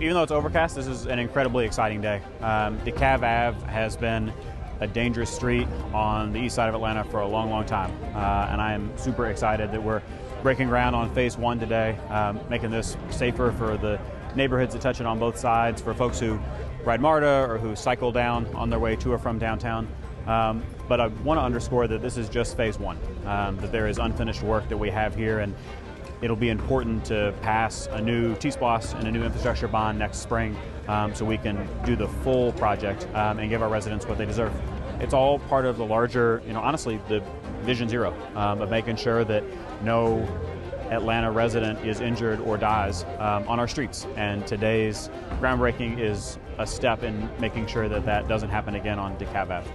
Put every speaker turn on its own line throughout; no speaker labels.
Even though it's overcast, this is an incredibly exciting day. Dekalb Ave has been a dangerous street on the east side of Atlanta for a long, long time. And I am super excited that we're breaking ground on phase 1 today, making this safer for the neighborhoods that touch it on both sides, for folks who ride MARTA or who cycle down on their way to or from downtown. But I want to underscore that this is just phase 1, that there is unfinished work that we have here, and it'll be important to pass a new T-SPLOS and a new infrastructure bond next spring so we can do the full project and give our residents what they deserve. It's all part of the larger, honestly, the Vision Zero of making sure that no Atlanta resident is injured or dies on our streets. And today's groundbreaking is a step in making sure that that doesn't happen again on Dekalb Ave.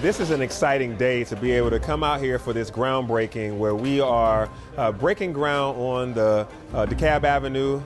This is an exciting day to be able to come out here for this groundbreaking where we are breaking ground on the Dekalb Avenue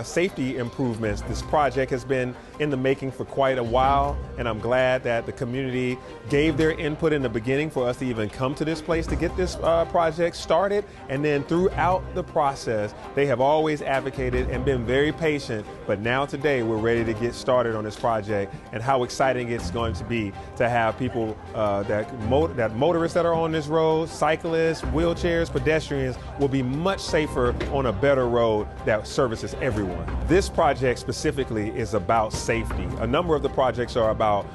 safety improvements. This project has been in the making for quite a while, and I'm glad that the community gave their input in the beginning for us to even come to this place to get this project started. And then throughout the process, they have always advocated and been very patient. But now today, we're ready to get started on this project, and how exciting it's going to be to have people that motorists that are on this road, cyclists, wheelchairs, pedestrians will be much safer on a better road that services everyone. This project specifically is about safety. A number of the projects are about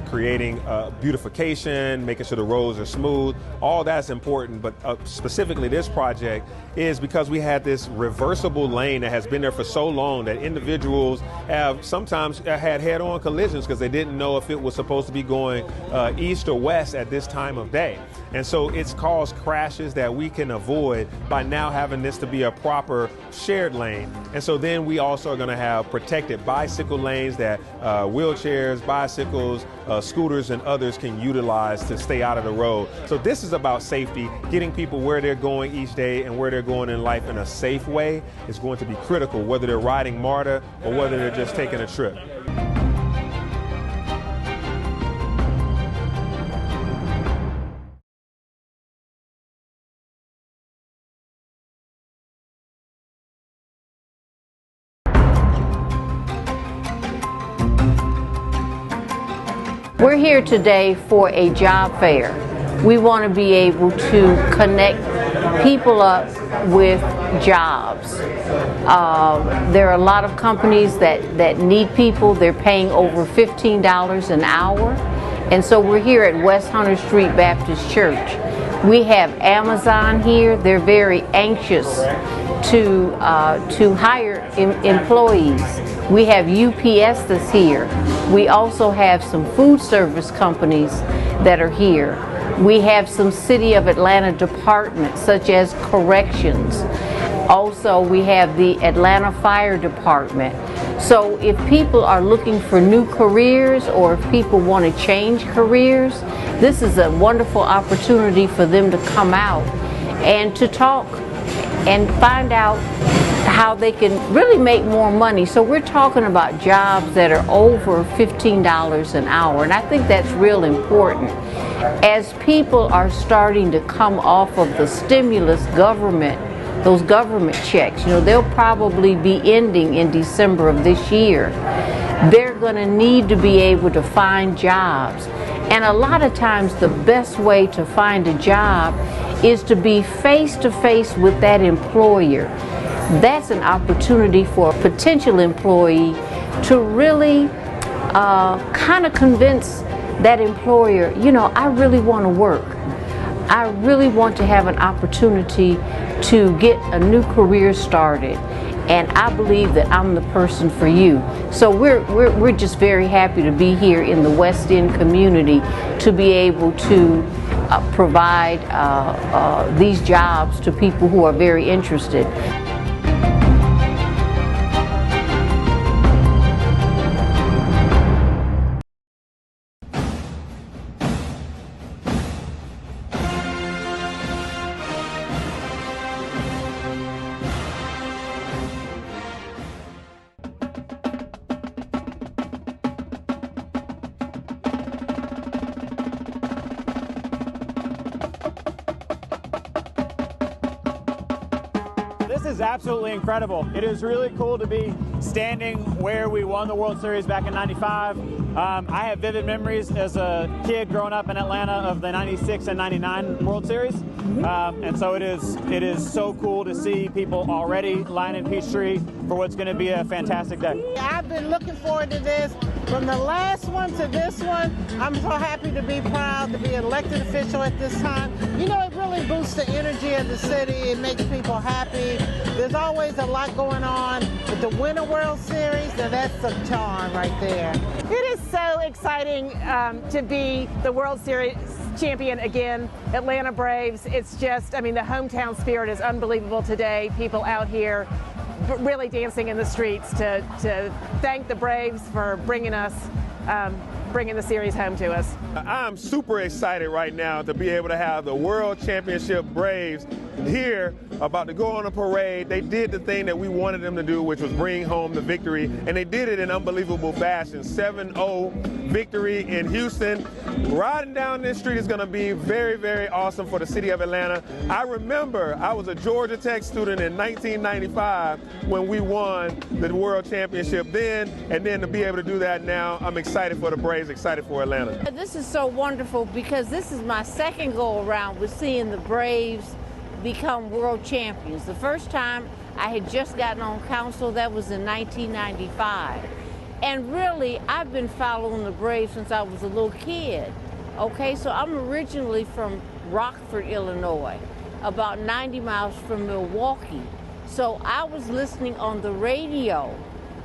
creating beautification, making sure the roads are smooth. All that's important, but specifically this project is because we had this reversible lane that has been there for so long that individuals have sometimes had head-on collisions because they didn't know if it was supposed to be going east or west at this time of day. And so it's caused crashes that we can avoid by now having this to be a proper shared lane. And so then we also are going to have protected bicycle lanes that wheelchairs, bicycles, scooters, and others can utilize to stay out of the road. So this is about safety. Getting people where they're going each day and where they're going in life in a safe way is going to be critical, whether they're riding MARTA or whether they're just taking a trip.
We're here today for a job fair. We want to be able to connect people up with jobs. There are a lot of companies that need people. They're paying over $15 an hour. And so we're here at West Hunter Street Baptist Church. We have Amazon here. They're very anxious to hire employees. We have UPS that's here. We also have some food service companies that are here. We have some City of Atlanta departments such as corrections. Also, we have the Atlanta Fire Department. So if people are looking for new careers or if people want to change careers, this is a wonderful opportunity for them to come out and to talk and find out how they can really make more money. So we're talking about jobs that are over $15 an hour, and I think that's real important. As people are starting to come off of the stimulus government, those government checks, they'll probably be ending in December of this year. They're going to need to be able to find jobs. And a lot of times the best way to find a job is to be face to face with that employer. That's an opportunity for a potential employee to really kind of convince that employer, you know, I really want to work. I really want to have an opportunity to get a new career started, and I believe that I'm the person for you. So we're just very happy to be here in the West End community to be able to provide these jobs to people who are very interested.
This is absolutely incredible. It is really cool to be standing where we won the World Series back in '95. I have vivid memories as a kid growing up in Atlanta of the '96 and '99 World Series. And so it is so cool to see people already lining Peachtree for what's going to be a fantastic day.
I've been looking forward to this. From the last one to this one, I'm so happy to be proud to be an elected official at this time. You know, it really boosts the energy of the city. It makes people happy. There's always a lot going on. But to win a World Series, now that's a charm right there.
It is so exciting to be the World Series champion again, Atlanta Braves. It's just, I mean, the hometown spirit is unbelievable today. People out here really dancing in the streets to thank the Braves for bringing the series home to us.
I'm super excited right now to be able to have the World Championship Braves here about to go on a parade. They did the thing that we wanted them to do, which was bring home the victory, and they did it in unbelievable fashion. 7-0 victory in Houston. Riding down this street is going to be very, very awesome for the city of Atlanta. I remember I was a Georgia Tech student in 1995 when we won the World Championship then, and then to be able to do that now, I'm excited for the Braves, excited for Atlanta.
This is so wonderful because this is my second go around with seeing the Braves become world champions. The first time I had just gotten on council, that was in 1995. And really, I've been following the Braves since I was a little kid. Okay, so I'm originally from Rockford, Illinois, about 90 miles from Milwaukee. So I was listening on the radio,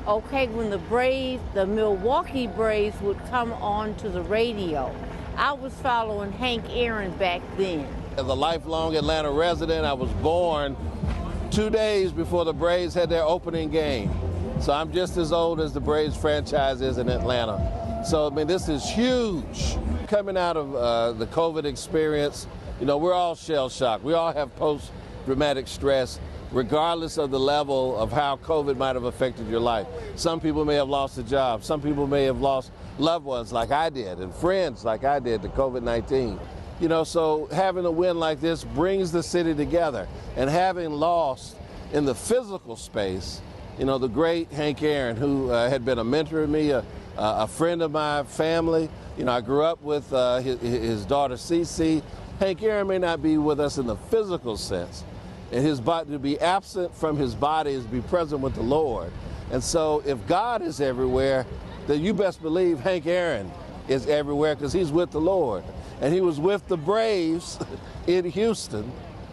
okay, when the Milwaukee Braves would come on to the radio. I was following Hank Aaron back then.
As a lifelong Atlanta resident, I was born 2 days before the Braves had their opening game. So I'm just as old as the Braves franchise is in Atlanta. So, I mean, this is huge. Coming out of the COVID experience, you know, we're all shell-shocked. We all have post-traumatic stress, regardless of the level of how COVID might have affected your life. Some people may have lost a job. Some people may have lost loved ones like I did and friends like I did to COVID-19. You know, so having a win like this brings the city together. And having lost in the physical space, you know, the great Hank Aaron, who had been a mentor to me, a friend of my family. You know, I grew up with his daughter, Cece. Hank Aaron may not be with us in the physical sense. And his body, to be absent from his body is to be present with the Lord. And so if God is everywhere, then you best believe Hank Aaron is everywhere because he's with the Lord. And he was with the Braves in Houston.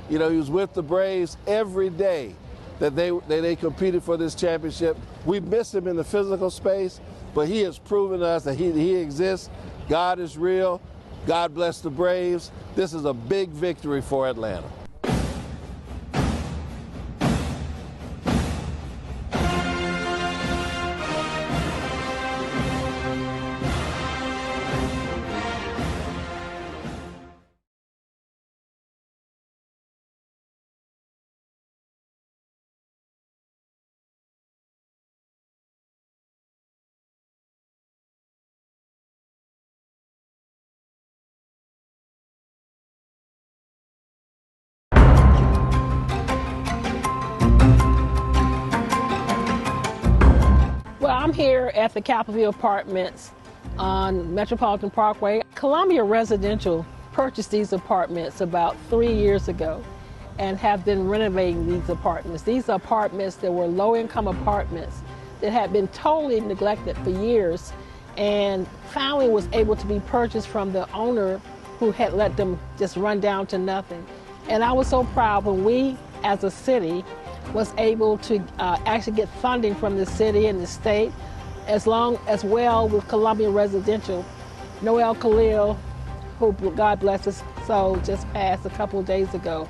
You know, he was with the Braves every day that they competed for this championship. We miss him in the physical space, but he has proven to us that he exists. God is real. God bless the Braves. This is a big victory for Atlanta.
Well, I'm here at the Parkview Apartments on Metropolitan Parkway. Columbia Residential purchased these apartments about 3 years ago and have been renovating these apartments. These are apartments that were low-income apartments that had been totally neglected for years, and finally was able to be purchased from the owner who had let them just run down to nothing. And I was so proud when we, as a city, was able to actually get funding from the city and the state, as well with Columbia Residential. Noel Khalil, who God bless his soul, just passed a couple of days ago.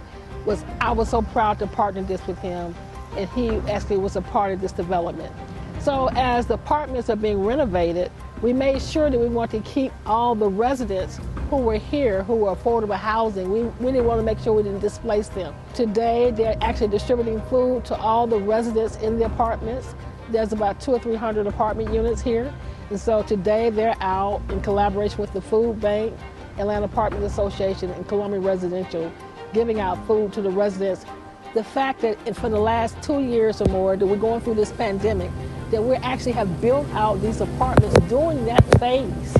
I was so proud to partner this with him, and he actually was a part of this development. So as the apartments are being renovated, we made sure that we want to keep all the residents who were here, who were affordable housing. We didn't want to make sure we didn't displace them. Today, they're actually distributing food to all the residents in the apartments. There's about 200 or 300 apartment units here. And so today they're out in collaboration with the Food Bank, Atlanta Apartment Association, and Columbia Residential, giving out food to the residents. The fact that for the last 2 years or more that we're going through this pandemic, that we actually have built out these apartments during that phase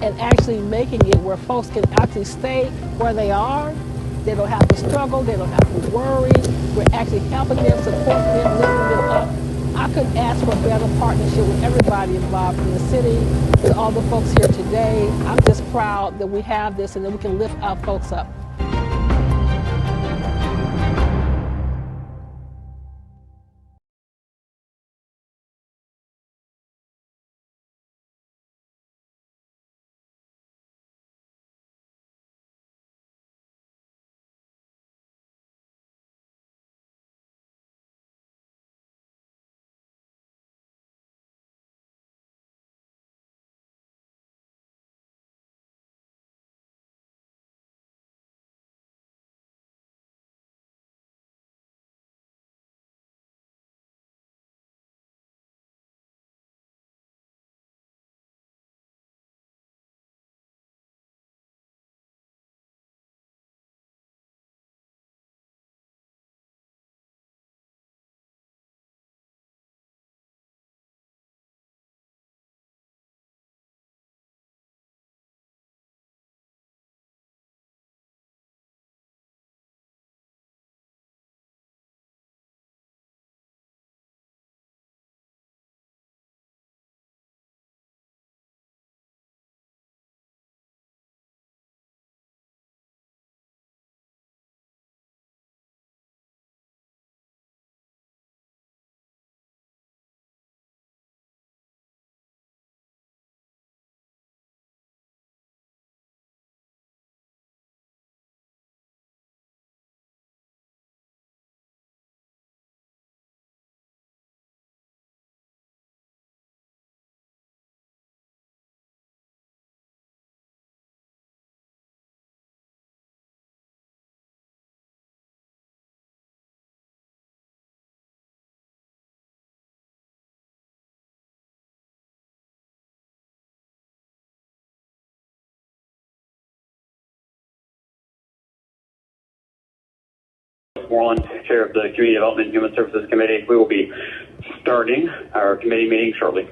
and actually making it where folks can actually stay where they are. They don't have to struggle, they don't have to worry. We're actually helping them, supporting them, lifting them up. I couldn't ask for a better partnership with everybody involved in the city, with all the folks here today. I'm just proud that we have this and that we can lift our folks up.
Warren, Chair of the Community Development and Human Services Committee. We will be starting our committee meeting shortly.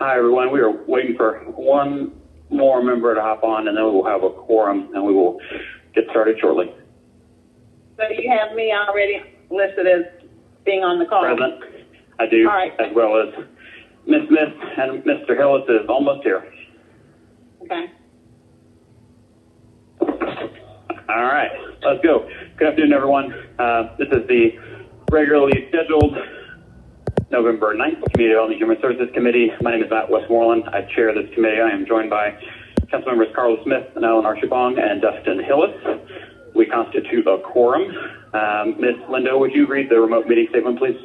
Hi, everyone. We are waiting for one more member to hop on, and then we will have a quorum, and we will get started shortly.
So you have me already listed as being on the call?
Present. I do,
all right.
As well as Ms. Smith and Mr. Hillis is almost here.
Okay.
All right, let's go. Good afternoon, everyone. This is the regularly scheduled November 9th Community Development Human Services Committee. My name is Matt Westmoreland. I chair this committee. I am joined by Councilmembers Carlos Smith and Alan Archibong and Dustin Hillis. We constitute a quorum. Ms. Lindo, would you read the remote meeting statement, please?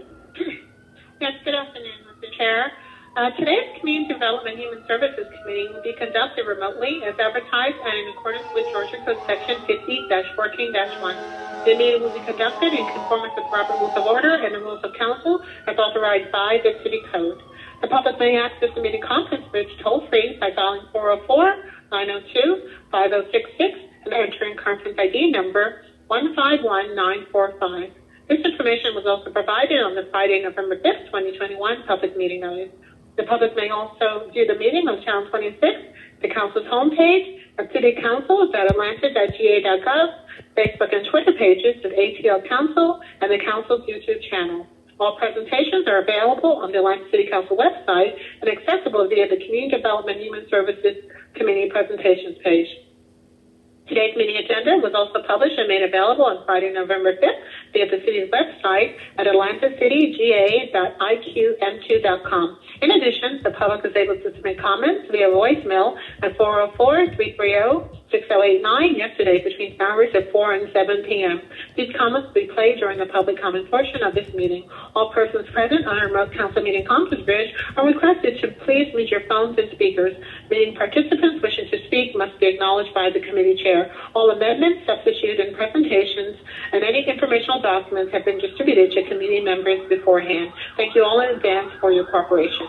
Yes, good afternoon, Mr. Chair. Today's Community Development Human Services Committee will be conducted remotely as advertised and in accordance with Georgia Code Section 50-14-1. The meeting will be conducted in conformance with proper rules of order and the rules of council as authorized by the City Code. The public may access the meeting conference bridge toll-free by dialing 404-902-5066 and entering conference ID number 151945. This information was also provided on the Friday, November 5th, 2021 public meeting notice. The public may also view the meeting on Channel 26, the council's homepage, our city council is at atlanta.ga.gov, Facebook and Twitter pages of ATL Council, and the council's YouTube channel. All presentations are available on the Atlanta City Council website and accessible via the Community Development Human Services Committee presentations page. Today's meeting agenda was also published and made available on Friday, November 5th via the city's website at atlantacitygA.iqm2.com. In addition, the public is able to submit comments via voicemail at 404-330-6089 yesterday between hours of 4 and 7 p.m. These comments will be played during the public comment portion of this meeting. All persons present on a remote council meeting conference bridge are requested to please mute your phones and speakers. Meeting participants wishing to speak must be acknowledged by the committee chair. All amendments, substitutes, and presentations and any informational documents have been distributed to committee members beforehand. Thank you all in advance for your cooperation.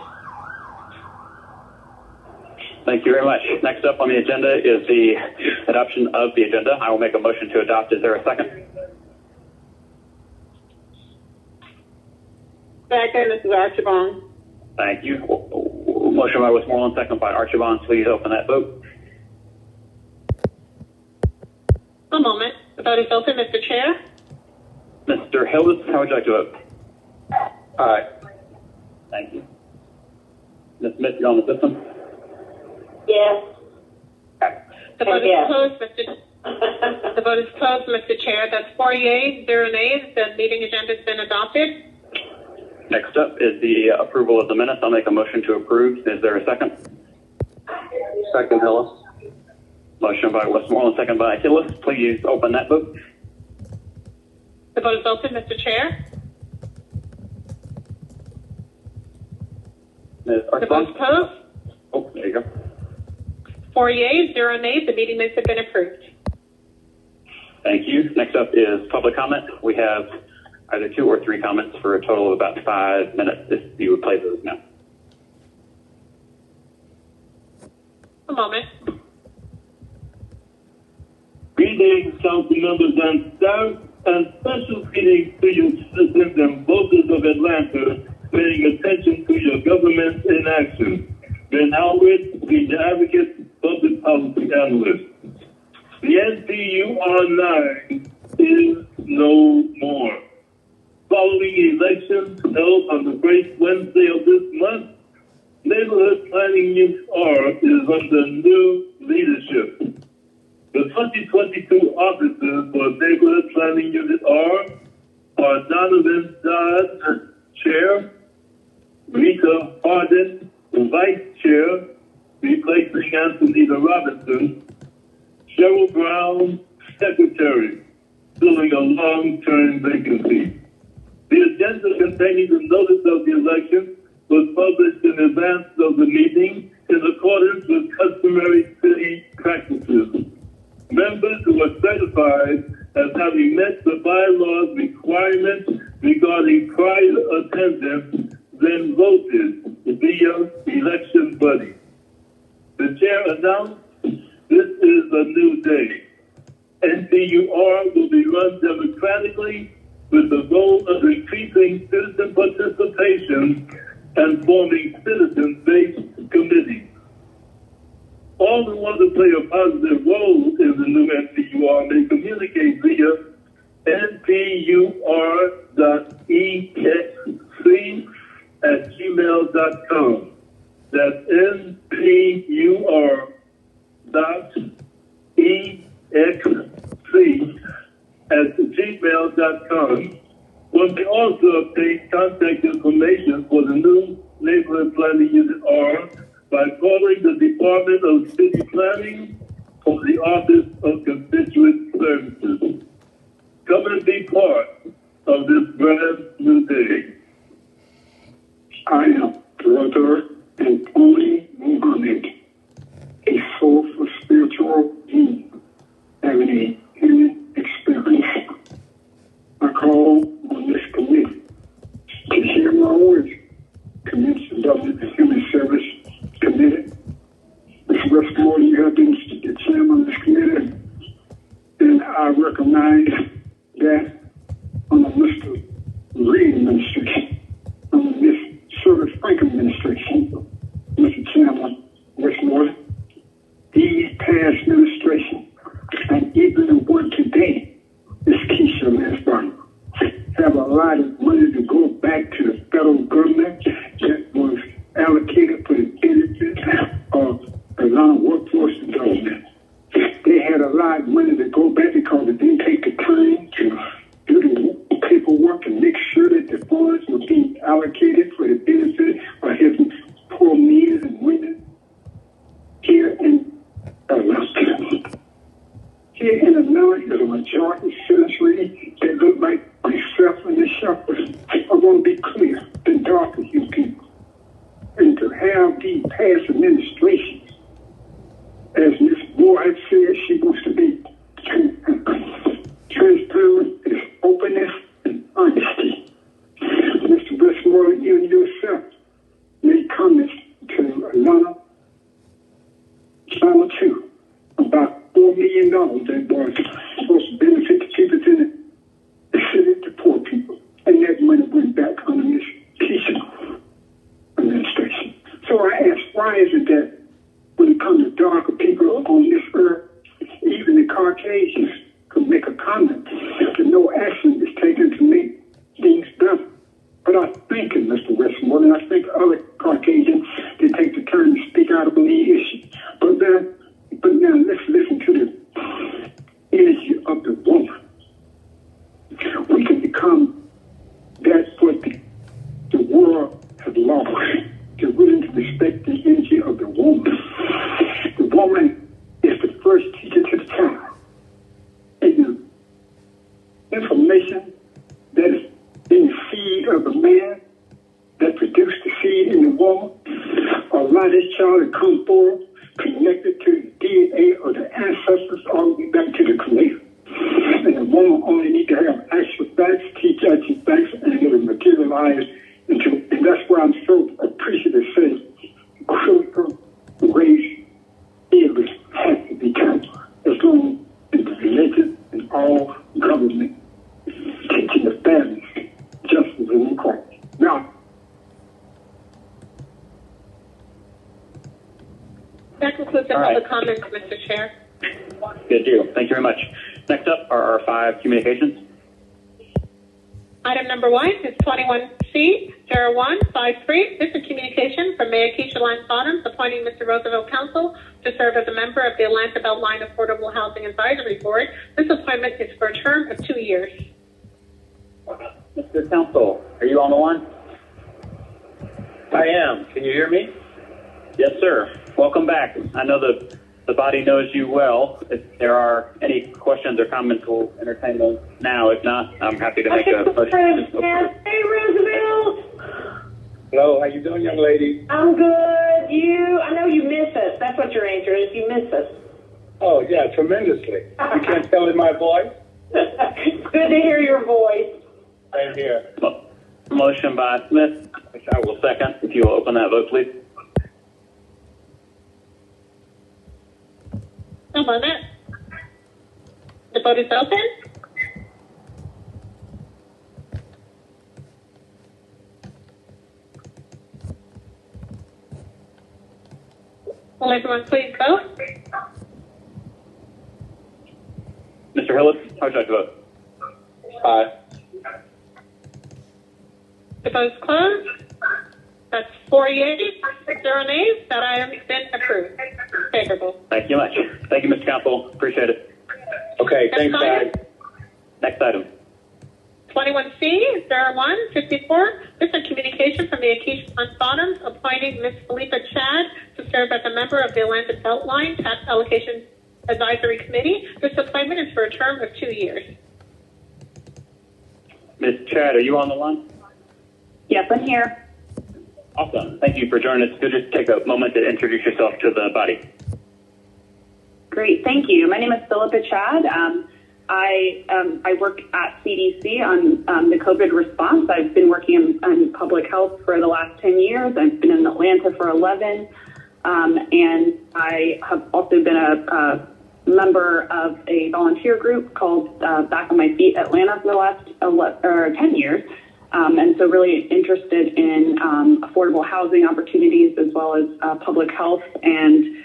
Thank you very much. Next up on the agenda is the adoption of the agenda. I will make a motion to adopt. Is there a second?
Second, this is Archibong.
Thank you. Motion by Westmoreland, second by Archibong. Please open that vote.
One moment. The vote is open, Mr. Chair.
Mr. Hillis, how would you like to vote? Aye. Thank you. Ms. Smith, you're on the system?
Yes.
The vote is closed, The vote is closed, Mr. Chair. That's 4 yeas, 0 nays. The meeting agenda has been adopted.
Next up is the approval of the minutes. I'll make a motion to approve. Is there a second? Second, Hillis. Motion by Westmoreland, second by Hillis. Please open that vote.
The vote is open, Mr. Chair.
Ms.
The vote is closed.
Oh, there you go.
4 yeas, 0 nays. The meeting minutes have been approved.
Thank you. Next up is public comment. We have either 2 or 3 comments for a total of about 5 minutes if you would play those now.
A moment.
Greetings, council members and staff, and special greetings to your citizens and voters of Atlanta paying attention to your government in action. Ben Howard, Senior Advocate, Public Policy Analyst. The NCUR9 is no more. Following elections held on the first Wednesday of this month, Neighborhood Planning Unit R is under new leadership. The 2022 officers for Neighborhood Planning Unit R are Donovan Dodd, Chair, Rita Hardin, Vice Chair, replacing Antonita Robinson, Cheryl Brown, Secretary, filling a long-term vacancy. The agenda containing the notice of the election was published in advance of the meeting in accordance with customary city practices. Members who are certified as having met the bylaws requirements regarding prior attendance then voted via election buddy. The chair announced this is a new day. NCUR will be run democratically with the goal of increasing citizen participation and forming citizen-based gmail.com. That's npur.exc@gmail.com. One may also obtain contact information for the new Neighborhood Planning Unit R by calling the Department of City Planning or the Office of Constituent Services. Come and be part of this brand new day.
I am Brother Anthony Muhammad, a soulful spiritual being having a human experience. I call on this committee to hear my voice. Committee of the Human Service Committee. Mr. Westmore, you have been the chairman of this committee, and I recognize that under Mr. Reed administration, under Ms. Shirley Frank administration, Mr. Chairman Westmore, these past administration, and even the one today, Ms. Keisha Lansbury, have a lot of money to go back to the federal government that was allocated for the benefit of the non-workforce development. They had a lot of money to go back because they didn't take the time to do the paperwork and make sure that the funds were being allocated for the benefit of his poor men and women here in Atlanta. Here in Atlanta is a majority citizenry that look like myself and the shepherds. I want to be clear, the darker you people. And to have these past administrations, as Ms. Moore had said, she wants to be transparent, is openness and honesty. Mr. Westmoreland, you and yourself made comments to Atlanta Channel 2 about $4 million that was supposed to benefit the people in the city, the poor people. And that money went back under Ms. Keisha administration. So I asked, why is it that when it comes to darker people on this earth, even the Caucasians could make a comment, and no action is taken to make things better? But I thank you, Mr. Westmoreland. I think other Caucasians, they take the time to speak out about the issue. But now let's listen to the energy of the woman. We can become that what the world has lost. To willing to respect the energy of the woman. The woman is the first teacher to the child. And the information that is in the seed of the man that produced the seed in the woman, allow this child to come forward connected to the DNA of the ancestors all the way back to the creator. And the woman only need to have actual facts, teach actual facts, and it will materialize into, and that's why I'm so appreciative to say critical race theories have to be taught as long as the religion and all government teaching the fairness, justice, and equality. Now,
that concludes the public comments, Mr. Chair.
Good deal. Thank you very much. Next up are our 5 communications.
Item number 1 is 21C0153. This is communication from Mayor Keisha Lance Bottoms appointing Mr. Roosevelt Council to serve as a member of the Atlanta Beltline Affordable Housing Advisory Board. This appointment is for a term of 2 years.
Mr. Council, are you on the line? I am. Can you hear me? Yes, sir. Welcome back. I know the body knows you well. If there are any questions or comments, we'll entertain those now. If not, I'm happy to make a motion.
Hey, Roosevelt.
Hello, how you doing, young lady?
I'm good. I know you miss us. That's what your answer is. You miss us.
Oh, yeah, tremendously. You can't tell in my voice?
Good to hear your voice.
Same here.
Motion by Smith, which I will second. If you will open that vote, please.
How about that? The vote is open. Will everyone please vote?
Mr. Hillis, how would you like to vote? Aye.
The vote is closed. That's 4 yeas, 0 nays. That item has been approved. Favorable.
Thank you much. Thank you, Mr. Council. Appreciate it.
Okay, thanks, guys.
Next item.
21C, 0154. This is a communication from the Akeisha Fund Bottoms appointing Ms. Philippa Chad to serve as a member of the Atlanta Beltline Tax Allocation Advisory Committee. This appointment is for a term of 2 years.
Ms. Chad, are you on the line?
Yes, I'm here.
Awesome. Thank you for joining us. Could you just take a moment to introduce yourself to the body?
Great, thank you. My name is Philippa Chad. I work at CDC on the COVID response. I've been working in public health for the last 10 years. I've been in Atlanta for 11. And I have also been a member of a volunteer group called Back on My Feet Atlanta for the last 10 years. And so really interested in affordable housing opportunities as well as public health and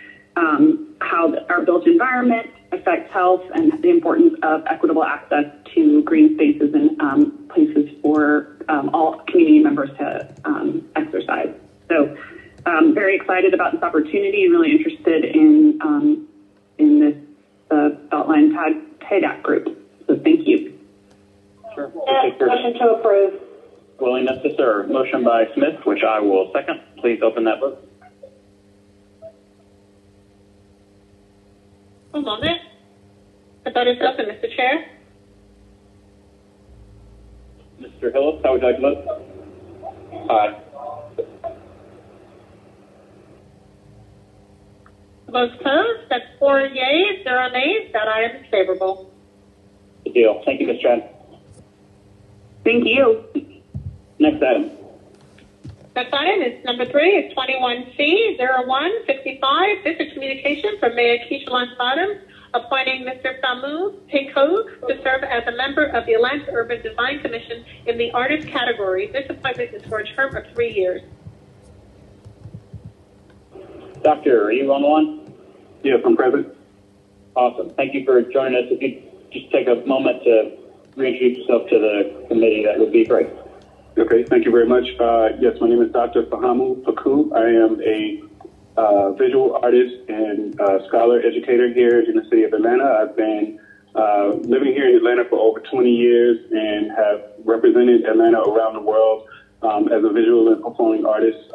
how our built environment affects health and the importance of equitable access to green spaces and places for all community members to exercise. So very excited about this opportunity and really interested in this Beltline TADAC group. So thank you.
Sure.
Motion to approve.
Willingness to serve. Motion by Smith, which I will second. Please open that vote.
One moment. The vote is open, Mr. Chair.
Mr. Hillis, how would you like to vote? Aye.
The vote's closed. That's 4 yeas, 0 nays. That item is favorable.
Good deal. Thank you, Ms. Chad.
Thank you.
Next item.
Next item is number 3. It's 21C 0155. This is communication from Mayor Keisha Lance Bottoms appointing Mr. Famu Peko to serve as a member of the Atlanta Urban Design Commission in the artist category. This appointment is for a term of 3 years.
Doctor, are you on the line?
Yes, I'm present.
Awesome. Thank you for joining us. If you just take a moment to reintroduce yourself to the committee, that would be great.
Okay, thank you very much. Yes, my name is Dr. Fahamu Paku. I am a visual artist and scholar educator here in the city of Atlanta. I've been living here in Atlanta for over 20 years and have represented Atlanta around the world as a visual and performing artist,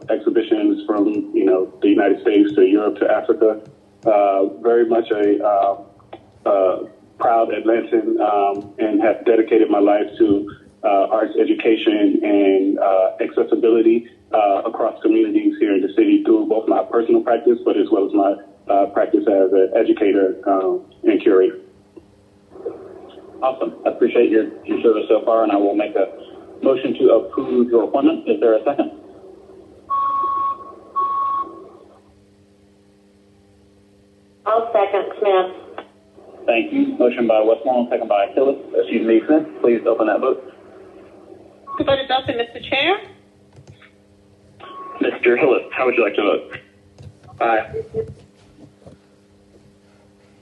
exhibitions from, the United States to Europe to Africa. Very much a proud Atlantan and have dedicated my life to arts education and accessibility across communities here in the city through both my personal practice, but as well as my practice as an educator and curator.
Awesome. I appreciate your service so far, and I will make a motion to approve your appointment. Is there a second?
I'll second Smith.
Thank you. Motion by Westmoreland, second by Smith. Please open that vote.
The vote is open, Mr. Chair.
Mr. Hillis, how would you like to vote? Aye.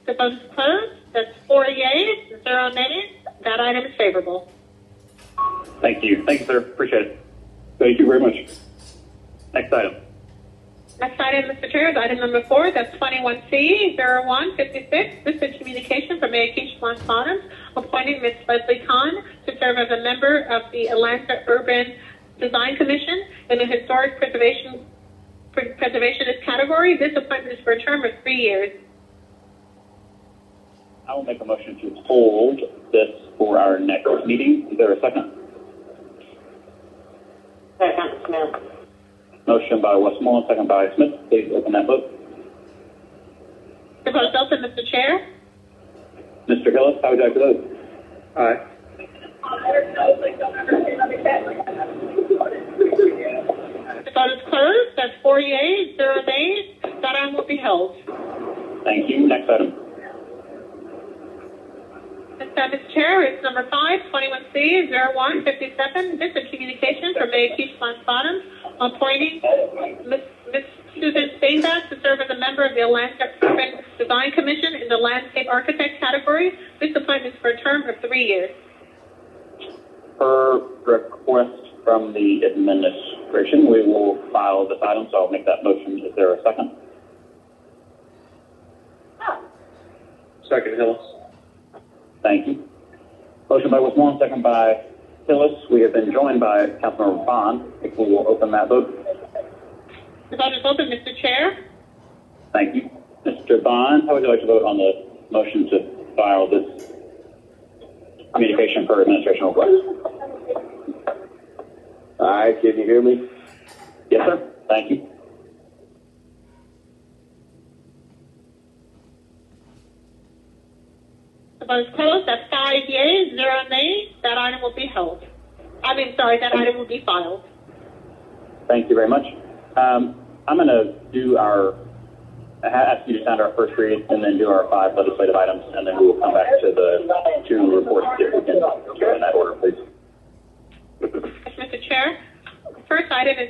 The vote is closed. That's 4 yeas, 0 nays. That item is favorable.
Thank you. Thank you, sir. Appreciate it.
Thank you very much.
Next item.
Next item, Mr. Chair, is item number 4. That's 21C 0156. This is communication from Mayor Keisha Lance Bottoms appointing Ms. Leslie Kahn to serve as a member of the Atlanta Urban Design Commission in the Historic Preservationist category. This appointment is for a term of 3 years.
I will make a motion to hold this for our next meeting. Is there a second?
Second, Smith.
Motion by Westmoreland, second by Smith. Please open that vote.
The vote is open, Mr. Chair.
Mr. Hillis, how would you like to vote? Aye.
The vote is closed. That's 4 yeas, 0 nays. That item will be held.
Thank you. Next item.
Mr. Chair, it's number 5, 21C 0157. This is communication from Mayor Keisha Lance Bottoms appointing Ms. Susan Steinbach to serve as a member of the Atlanta Urban Design Commission in the Landscape Architect category. This appointment is for a term of 3 years.
Per request from the administration. consideration, we will file this item, so I'll make that motion. Is there a second?
Second, Hillis.
Thank you. Motion by Westmoreland, second by Hillis. We have been joined by Councilmember Bond. If we will open that vote.
The vote is open, Mr. Chair.
Thank you. Mr. Bond, how would you like to vote on the motion to file this communication per administration request?
Aye, can you hear me?
Yes, sir. Thank you.
The vote is closed. That's 5 yeas, 0 nays. That item will be held. That item will be filed.
Thank you very much. I'm going to do ask you to sound our first read and then do our 5 legislative items, and then we will come back to the 2 reports if we can go in that order, please.
Yes, Mr. Chair. The first item is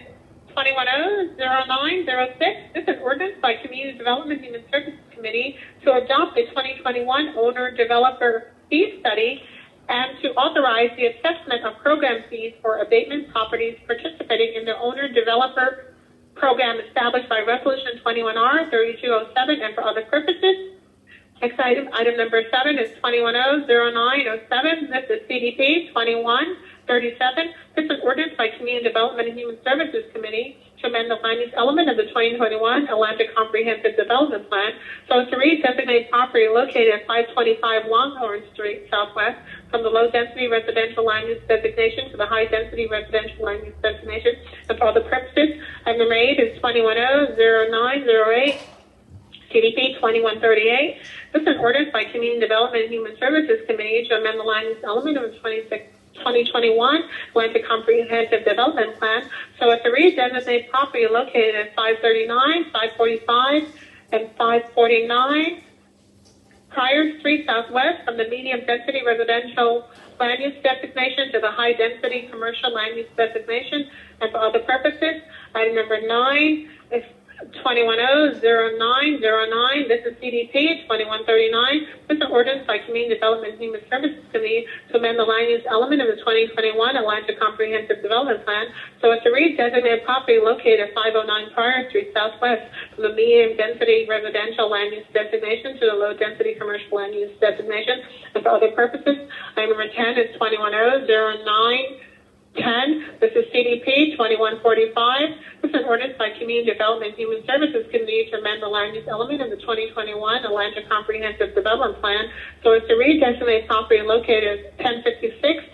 210-0906. This is an ordinance by Community Development and Human Services Committee to adopt the 2021 owner-developer fee study and to authorize the assessment of program fees for abatement properties participating in the owner-developer program established by Resolution 21R-3207 and for other purposes. Next item, item number 7 is 210-0907. This is CDP 2137. This is an ordinance by Community Development and Human Services Committee to amend the land use element of the 2021 Atlantic Comprehensive Development Plan so as to redesignate property located at 525 Longhorn Street Southwest from the low-density residential land use designation to the high-density residential land use designation and for other purposes. Item number 8 is 210-0908. CDP 2138. This is an ordinance by Community Development and Human Services Committee to amend the land use element of the 2021 Atlantic Comprehensive Development Plan so as to redesignate property located at 539, 545, and 549 Pryor Street Southwest from the medium density residential land use designation to the high density commercial land use designation and for other purposes. Item number 9 is 210-0909. This is CDP 2139. This is an ordinance by Community Development and Human Services Committee to amend the land use element of the 2021 Atlantic Comprehensive Development Plan so as to redesignate property located at 509 Pryor Street Southwest from the medium density residential land use designation to the low density commercial land use designation and for other purposes. Item number 10 is 210-0910. This is CDP 2145. This is an ordinance by Community Development and Human Services Committee to amend the land use element of the 2021 Atlantic Comprehensive Development Plan so as to redesignate property located at 1066,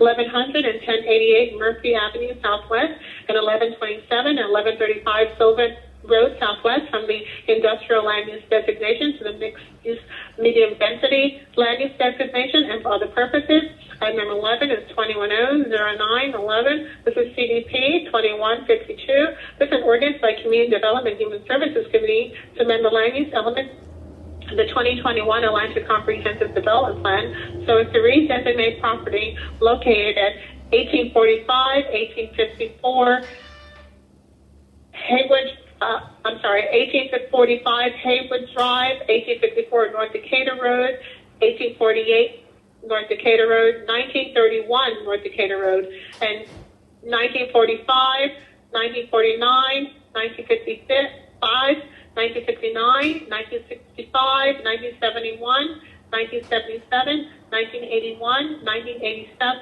1100, and 1088 Murphy Avenue Southwest and 1127 and 1135 Sylvan Road Southwest from the industrial land use designation to the mixed use medium density land use designation and for other purposes. Item number 11 is 210-0911. This is CDP 2152. This is an ordinance by Community Development and Human Services Committee to amend the land use element of the 2021 Atlantic Comprehensive Development Plan so as to redesignate property located at 1845, 1854 1845 Haywood Drive, 1854 North Decatur Road, 1848 North Decatur Road, 1931 North Decatur Road, and 1945, 1949, 1955, 1969, 1965, 1971, 1977, 1981, 1987,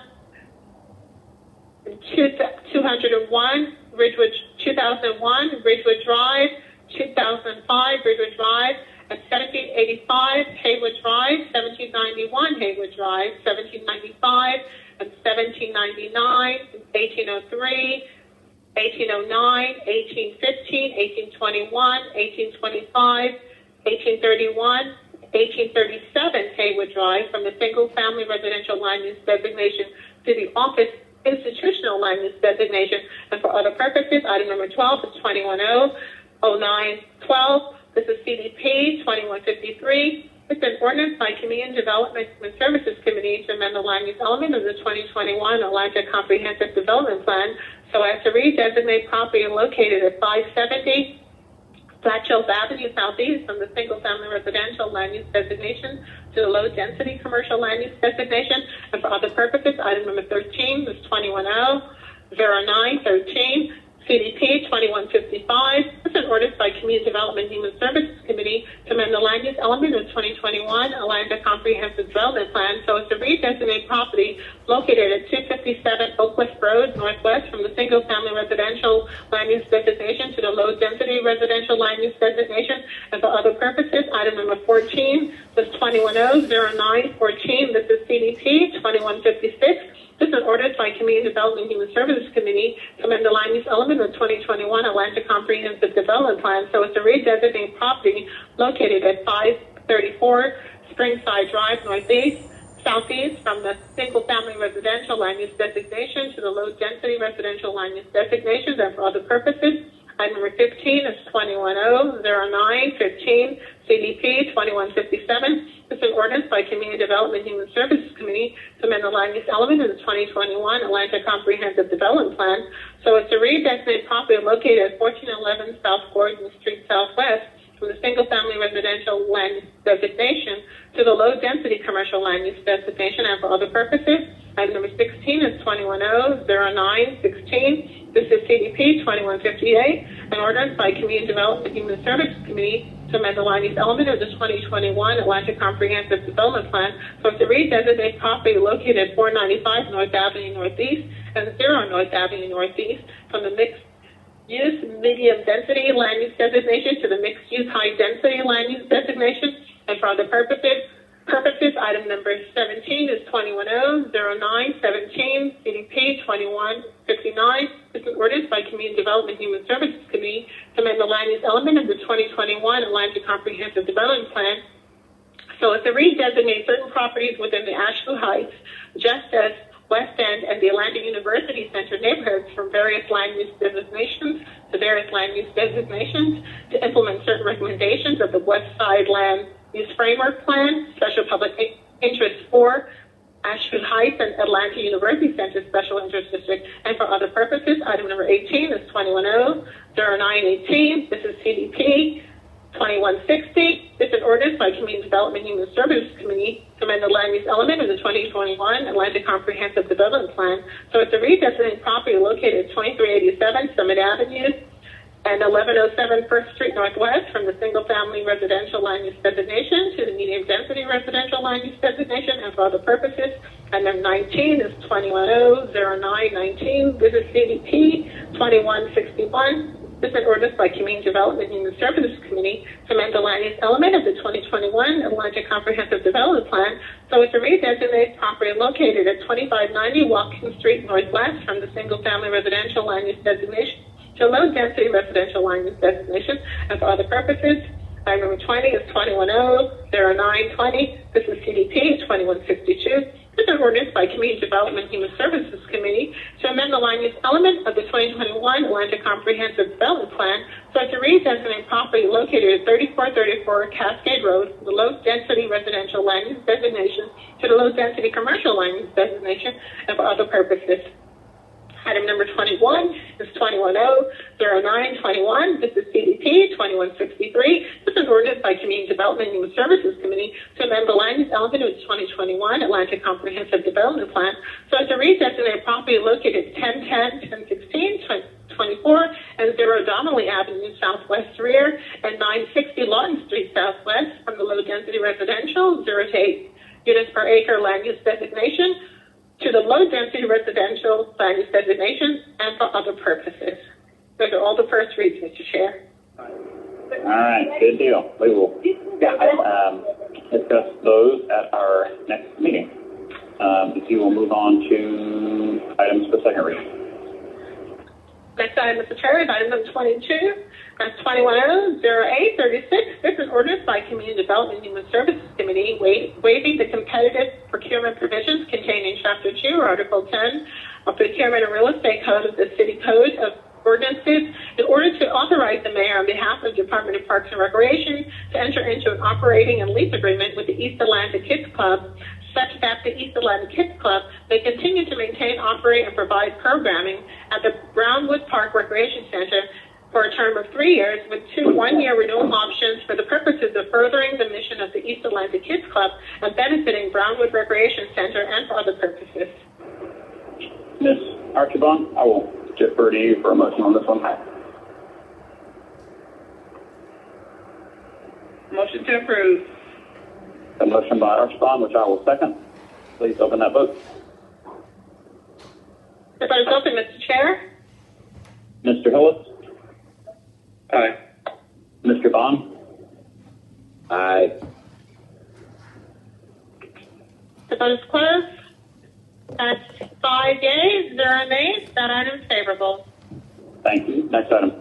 201 Ridgewood, 2001 Ridgewood Drive, 2005 Ridgewood Drive, and 1785 Haywood Drive, 1791 Haywood Drive, 1795 and 1799, 1803, 1809, 1815, 1821, 1825, 1831, 1837 Haywood Drive from the single-family residential land use designation to the office institutional land use designation and for other purposes. Item number 12 is 210-0912. This is CDP 2153. It's an ordinance by Community Development and Services Committee to amend the land use element of the 2021 Atlantic Comprehensive Development Plan so as to redesignate property located at 570 Black Hills Avenue Southeast from the single-family residential land use designation to the low-density commercial land use designation and for other purposes. Item number 13 is 0913, CDP 2155. This is an ordinance by Community Development and Human Services Committee to amend the land use element of 2021 Aligned to Comprehensive Development Plan so as to redesignate property located at 257 Oakwest Road, Northwest, from the single-family residential land use designation to the low-density residential land use designation, and for other purposes. Item number 14 was 2100914. This is CDP 2156. This is an ordinance by Community Development and Human Services Committee to amend the land use element of 2021 Atlantic Comprehensive Development Plan so as to redesignate property located at 534 Springside Drive, southeast, from the single-family residential land use designation to the low-density residential land use designations and for other purposes. Item number 15 is 2100915, CDP 2157. This is an ordinance by Community Development and Human Services Committee to amend the land use element of the 2021 Atlantic Comprehensive Development Plan so as to redesignate property located at 1411 South Gordon Street Southwest from the single-family residential land use designation to the low-density commercial land use designation and for other purposes. Item number 16 is 2100916. This is CDP 2158, an ordinance by Community Development and Human Services Committee to amend the land use element of the 2021 Atlantic Comprehensive Development Plan so as to redesignate property located at 495 North Avenue Northeast and 0 North Avenue Northeast from the mixed-use medium-density land use designation to the mixed-use high-density land use designation and for other purposes. Item number 17 is 2100917, CDP 2159. This is an ordinance by Community Development and Human Services Committee to amend the land use element of the 2021 Atlantic Comprehensive Development Plan so as to redesignate certain properties within the Asheville Heights, just as West End and the Atlantic University Center neighborhoods from various land use designations to various land use designations to implement certain recommendations of the West Side Land Use Framework Plan, Special Public Interest 4, Asheville Heights and Atlanta University Center Special Interest District, and for other purposes. Item number 18 is 2100918. This is CDP 2160. This is an ordinance by Community Development and Human Services Committee to amend the land use element of the 2021 Atlantic Comprehensive Development Plan so as to redesignate property located at 2387 Summit Avenue and 1107 First Street Northwest from the single-family residential land use designation to the medium-density residential land use designation and for other purposes. And then 19 is 2100919. This is CDP 2161. This is an ordinance by Community Development and Human Services Committee to amend the land use element of the 2021 Atlantic Comprehensive Development Plan so as to redesignate property located at 2590 Watkins Street Northwest from the single-family residential land use designation to low-density residential land use designation and for other purposes. Item number 20 is 2100920. This is CDP 2162. This is an ordinance by Community Development and Human Services Committee to amend the land use element of the 2021 Atlantic Comprehensive Development Plan so as to redesignate property located at 3434 Cascade Road from the low-density residential land use designation to the low-density commercial land use designation and for other purposes. Item number 21 is 2100921. This is CDP 2163. This is an ordinance by Community Development and Human Services Committee to amend the land use element of the 2021 Atlantic Comprehensive Development Plan so as to redesignate property located at 1010, 1016, 24, and 0 Donnelly Avenue Southwest rear and 960 Lawton Street Southwest from the low-density residential 0 to 8 units per acre land use designation to the low-density residential land use designation and for other purposes. Those are all the first reads, Mr. Chair.
All right, good deal. We will discuss those at our next meeting. If you will move on to items for second reading.
Next item, Mr. Chair, is item number 22. That's 2100836. This is an ordinance by Community Development and Human Services Committee waiving the competitive procurement provisions contained in Chapter 2, Article 10 of the Procurement and Real Estate Code of the City Code of Ordinances in order to authorize the mayor on behalf of the Department of Parks and Recreation to enter into an operating and lease agreement with the East Atlanta Kids Club such that the East Atlanta Kids Club may continue to maintain, operate, and provide programming at the Brownwood Park Recreation Center for a term of 3 years with 2 one-year renewal options for the purposes of furthering the mission of the East Atlanta Kids Club and benefiting Brownwood Recreation Center and for other purposes.
Ms. Archibald, I will defer to you for a motion on this one.
Motion to approve.
A motion by Archibald, which I will second. Please open that vote.
The vote is open, Mr. Chair.
Mr. Hillis?
Aye.
Mr. Bond?
Aye.
The vote is closed. That's 5 yeas, 0 nays. That item is favorable.
Thank you. Next item.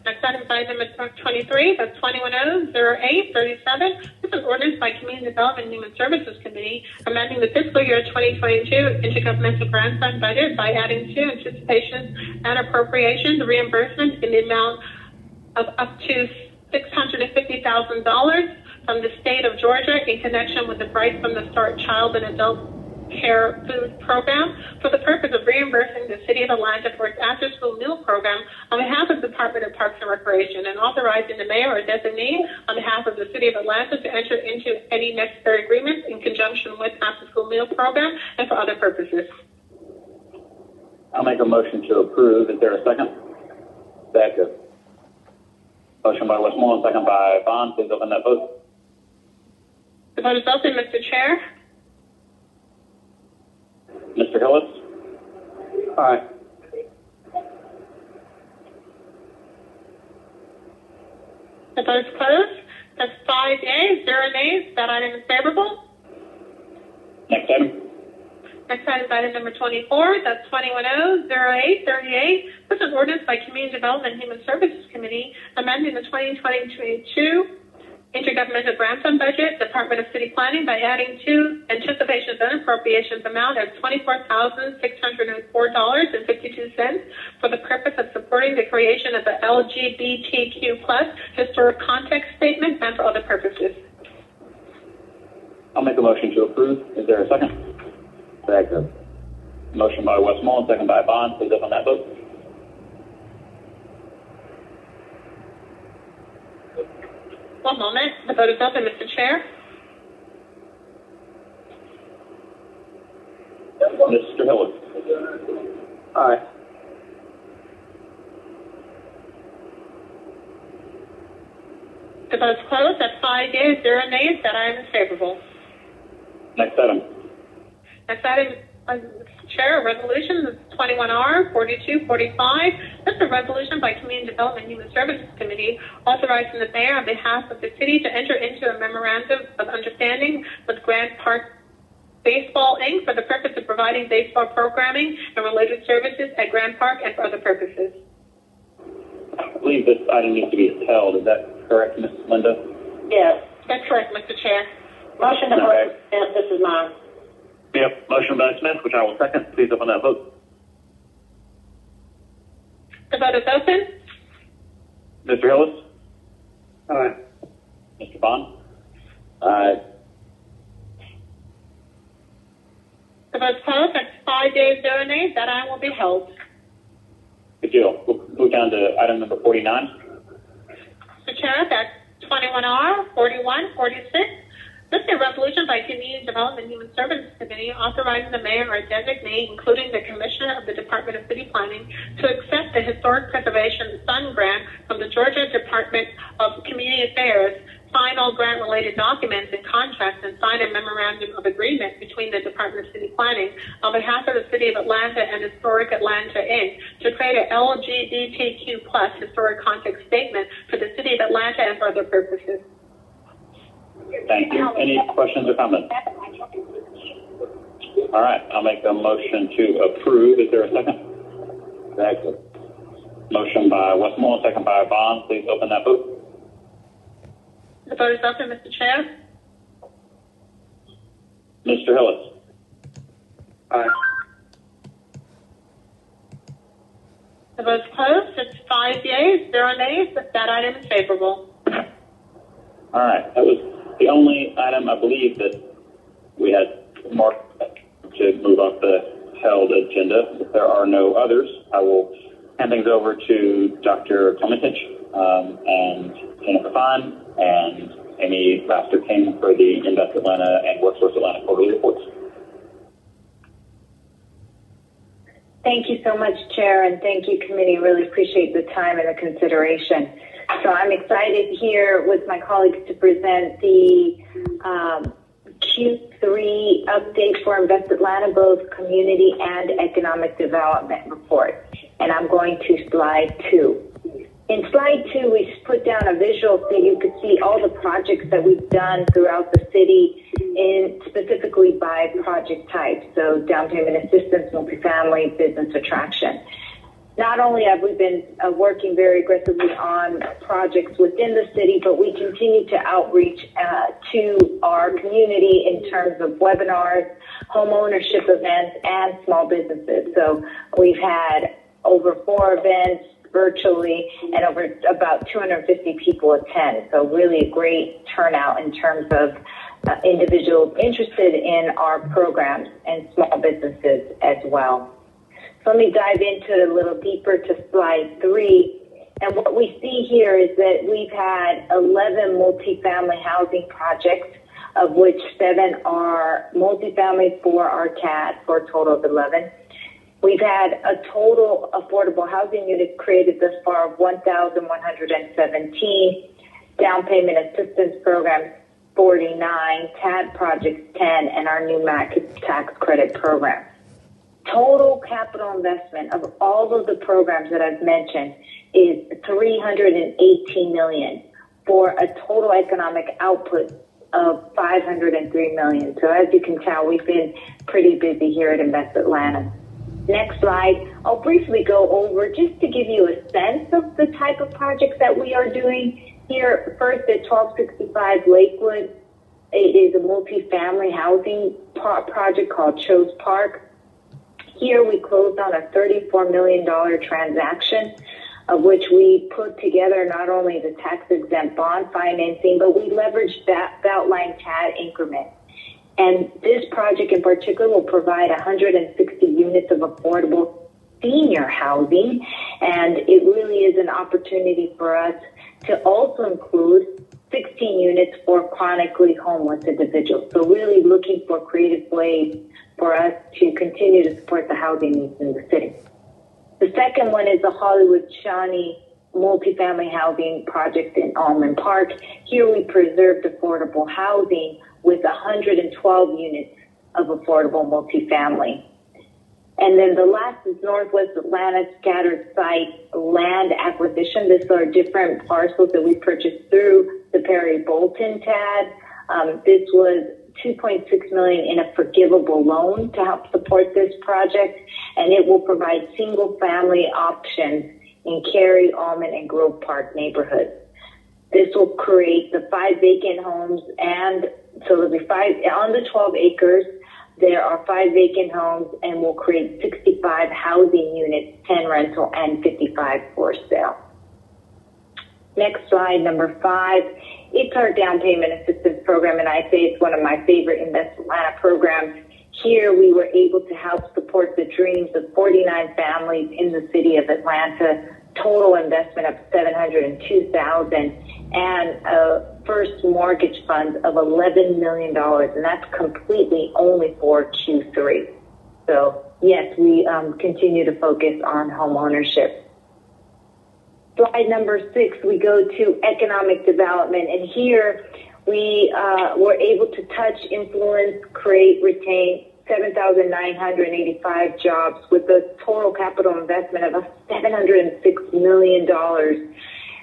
Next item is item number 23. That's 210-0837. This is ordinance by Community Development and Human Services Committee amending the fiscal year 2022 intergovernmental grant fund budget by adding to anticipations and appropriations reimbursement in the amount of up to $650,000 from the state of Georgia in connection with the Bright from the Start Child and Adult Care Food Program for the purpose of reimbursing the City of Atlanta for its after-school meal program on behalf of the Department of Parks and Recreation, and authorizing the mayor or designee on behalf of the City of Atlanta to enter into any necessary agreements in conjunction with after-school meal program and for other purposes.
I'll make a motion to approve. Is there a second?
Second.
Motion by Westmoreland, second by Bond. Please open that vote.
The vote is open, Mr. Chair.
Mr. Hillis?
Aye.
The vote is closed. That's 5 yeas, 0 nays. That item is favorable.
Next item.
Next item is item number 24. That's 210-0838. This is ordinance by Community Development and Human Services Committee amending the 2022 intergovernmental grant fund budget, Department of City Planning, by adding to anticipations and appropriations amount of $24,604.52 for the purpose of supporting the creation of the LGBTQ+ historic context statement and for other purposes.
I'll make a motion to approve. Is there a second?
Second.
Motion by Westmoreland, second by Bond. Please open that vote.
One moment. The vote is open, Mr. Chair.
Mr. Hillis?
Aye.
The vote is closed. That's 5 yeas, 0 nays. That item is favorable.
Next item.
Next item, Chair, a resolution is 21R-4245. This is a resolution by Community Development and Human Services Committee authorizing the mayor on behalf of the city to enter into a memorandum of understanding with Grant Park Baseball, Inc. for the purpose of providing baseball programming and related services at Grant Park and for other purposes.
I believe this item needs to be held. Is that correct, Ms. Linda?
Yes.
That's correct, Mr. Chair.
Motion to
Okay.
approve. This is mine.
Yep. Motion by Smith, which I will second. Please open that vote.
The vote is open.
Mr. Hillis?
Aye.
Mr. Bond?
Aye.
The vote is closed. That's 5 yeas, 0 nays. That item will be held.
Good deal. We'll move down to item number 49.
Mr. Chair, that's 21R-4146. This is a resolution by Community Development and Human Services Committee authorizing the mayor or designee, including the commissioner of the Department of City Planning, to accept the Historic Preservation Fund grant from the Georgia Department of Community Affairs, sign all grant-related documents and contracts, and sign a memorandum of agreement between the Department of City Planning on behalf of the City of Atlanta and Historic Atlanta, Inc. to create an LGBTQ+ historic context statement for the City of Atlanta and for other purposes.
Thank you. Any questions or comments? All right. I'll make a motion to approve. Is there a second?
Second.
Motion by Westmoreland, second by Bond. Please open that vote.
The vote is open, Mr. Chair.
Mr. Hillis?
Aye.
The vote is closed. It's 5 yeas, 0 nays. That item is favorable.
All right. That was the only item I believe that we had marked to move off the held agenda. If there are no others, I will hand things over to Dr. Clementich and Jennifer Fine and Amy Laster King for the Invest Atlanta and Workforce Atlanta quarterly reports.
Thank you so much, Chair, and thank you, committee. Really appreciate the time and the consideration. So I'm excited here with my colleagues to present the Q3 update for Invest Atlanta, both community and economic development report. And I'm going to slide 2. In slide 2, we put down a visual so you could see all the projects that we've done throughout the city, specifically by project type. So down payment assistance, multifamily, business attraction. Not only have we been working very aggressively on projects within the city, but we continue to outreach to our community in terms of webinars, home ownership events, and small businesses. So we've had over 4 events virtually and over about 250 people attend. So really a great turnout in terms of individuals interested in our programs and small businesses as well. So let me dive into it a little deeper to slide 3. And what we see here is that we've had 11 multifamily housing projects, of which 7 are multifamily, 4 are CAD, for a total of 11. We've had a total affordable housing units created thus far of 1,117, down payment assistance programs 49, TAD projects 10, and our new MAC tax credit program. Total capital investment of all of the programs that I've mentioned is $318 million for a total economic output of $503 million. So as you can tell, we've been pretty busy here at Invest Atlanta. Next slide, I'll briefly go over just to give you a sense of the type of projects that we are doing here. First, at 1265 Lakewood, it is a multifamily housing project called Chose Park. Here we closed on a $34 million transaction, of which we put together not only the tax-exempt bond financing, but we leveraged that outline CAD increment. And this project in particular will provide 160 units of affordable senior housing. And it really is an opportunity for us to also include 16 units for chronically homeless individuals. So really looking for creative ways for us to continue to support the housing needs in the city. The second one is the Hollywood Shawnee multifamily housing project in Almond Park. Here we preserved affordable housing with 112 units of affordable multifamily. And then the last is Northwest Atlanta scattered site land acquisition. These are different parcels that we purchased through the Perry Bolton TAD. This was $2.6 million in a forgivable loan to help support this project, and it will provide single family options in Cary, Almond, and Grove Park neighborhoods. This will create the 5 vacant homes, and so there'll be 5 on the 12 acres. There are 5 vacant homes, and we'll create 65 housing units, 10 rental, and 55 for sale. Next slide, number 5. It's our down payment assistance program, and I say it's one of my favorite Invest Atlanta programs. Here we were able to help support the dreams of 49 families in the city of Atlanta, total investment of $702,000, and a first mortgage fund of $11 million, and that's completely only for Q3. So yes, we continue to focus on home ownership. Slide number 6, we go to economic development, and here we were able to touch, influence, create, retain 7,985 jobs with a total capital investment of $706 million.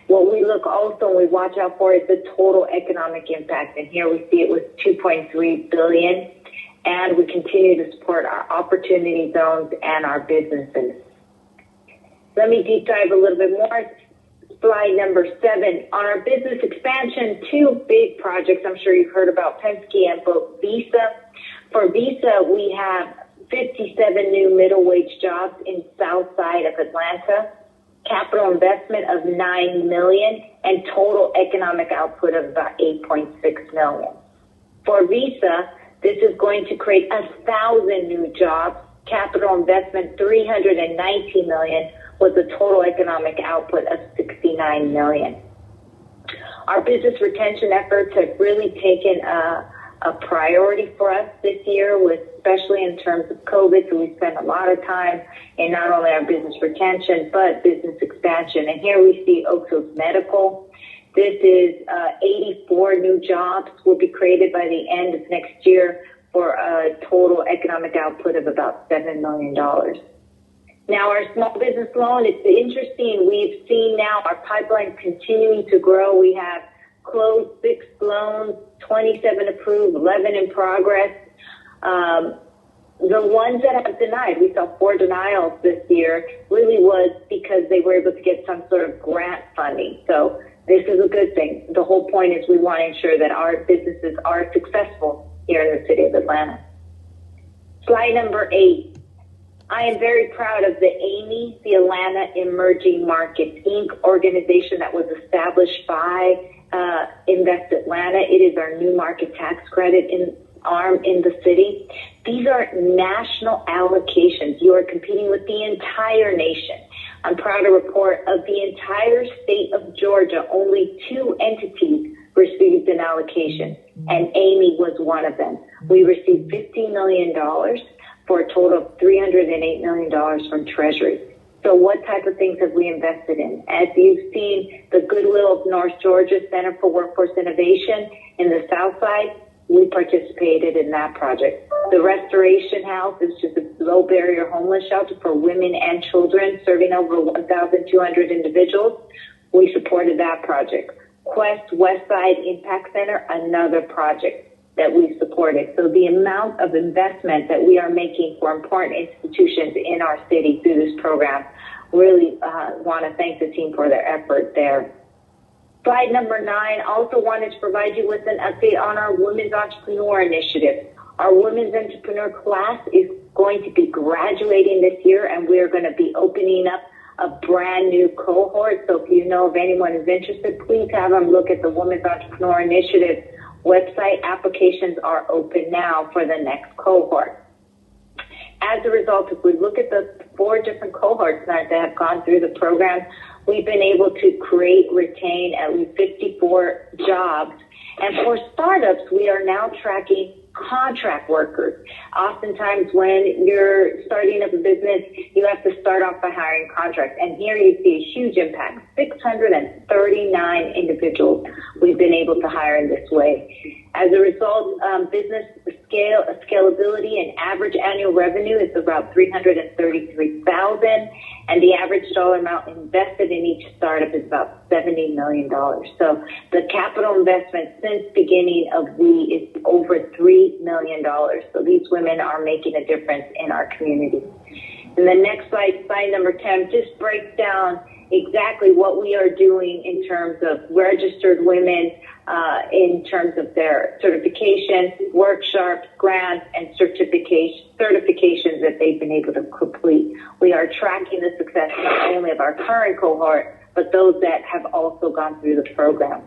What we look also and we watch out for is the total economic impact, and here we see it was $2.3 billion, and we continue to support our opportunity zones and our businesses. Let me deep dive a little bit more. Slide number 7. On our business expansion, 2 big projects I'm sure you've heard about, Penske and both Visa. For Visa, we have 57 new middle wage jobs in south side of Atlanta, capital investment of $9 million, and total economic output of about $8.6 million. For Visa, this is going to create 1,000 new jobs, capital investment $319 million, with a total economic output of $69 million. Our business retention efforts have really taken a a priority for us this year, especially in terms of COVID. So we spent a lot of time in not only our business retention, but business expansion. And here we see Oakville's Medical. This is 84 new jobs will be created by the end of next year for a total economic output of about $7 million. Now, our small business loan, it's interesting. We've seen now our pipeline continuing to grow. We have closed 6 loans, 27 approved, 11 in progress. The ones that have denied, we saw 4 denials this year, really was because they were able to get some sort of grant funding. So this is a good thing. The whole point is we want to ensure that our businesses are successful here in the city of Atlanta. Slide number 8. I am very proud of the AMY, the Atlanta Emerging Markets, Inc. organization that was established by Invest Atlanta. It is our new market tax credit arm in the city. These are national allocations. You are competing with the entire nation. I'm proud to report of the entire state of Georgia, only 2 entities received an allocation, and AMY was one of them. We received $15 million for a total of $308 million from Treasury. So what type of things have we invested in? As you've seen, the Goodwill of North Georgia Center for Workforce Innovation in the South Side, we participated in that project. The Restoration House is just a low barrier homeless shelter for women and children, serving over 1,200 individuals. We supported that project. Quest Westside Impact Center, another project that we supported. So the amount of investment that we are making for important institutions in our city through this program, really want to thank the team for their effort there. Slide number 9, also wanted to provide you with an update on our Women's Entrepreneur Initiative. Our Women's Entrepreneur class is going to be graduating this year, and we are going to be opening up a brand new cohort. So if you know of anyone who's interested, please have them look at the Women's Entrepreneur Initiative website. Applications are open now for the next cohort. As a result, if we look at the 4 different cohorts that have gone through the program, we've been able to create, retain at least 54 jobs. And for startups, we are now tracking contract workers. Oftentimes when you're starting up a business, you have to start off by hiring contracts. And here you see a huge impact. 639 individuals we've been able to hire in this way. As a result, business scalability and average annual revenue is about $333,000, and the average dollar amount invested in each startup is about $70 million. So the capital investment since beginning of we is over $3 million. So these women are making a difference in our community. And the next slide, slide number 10, just breaks down exactly what we are doing in terms of registered women, in terms of their certification, workshops, grants, and certifications that they've been able to complete. We are tracking the success not only of our current cohort, but those that have also gone through the program.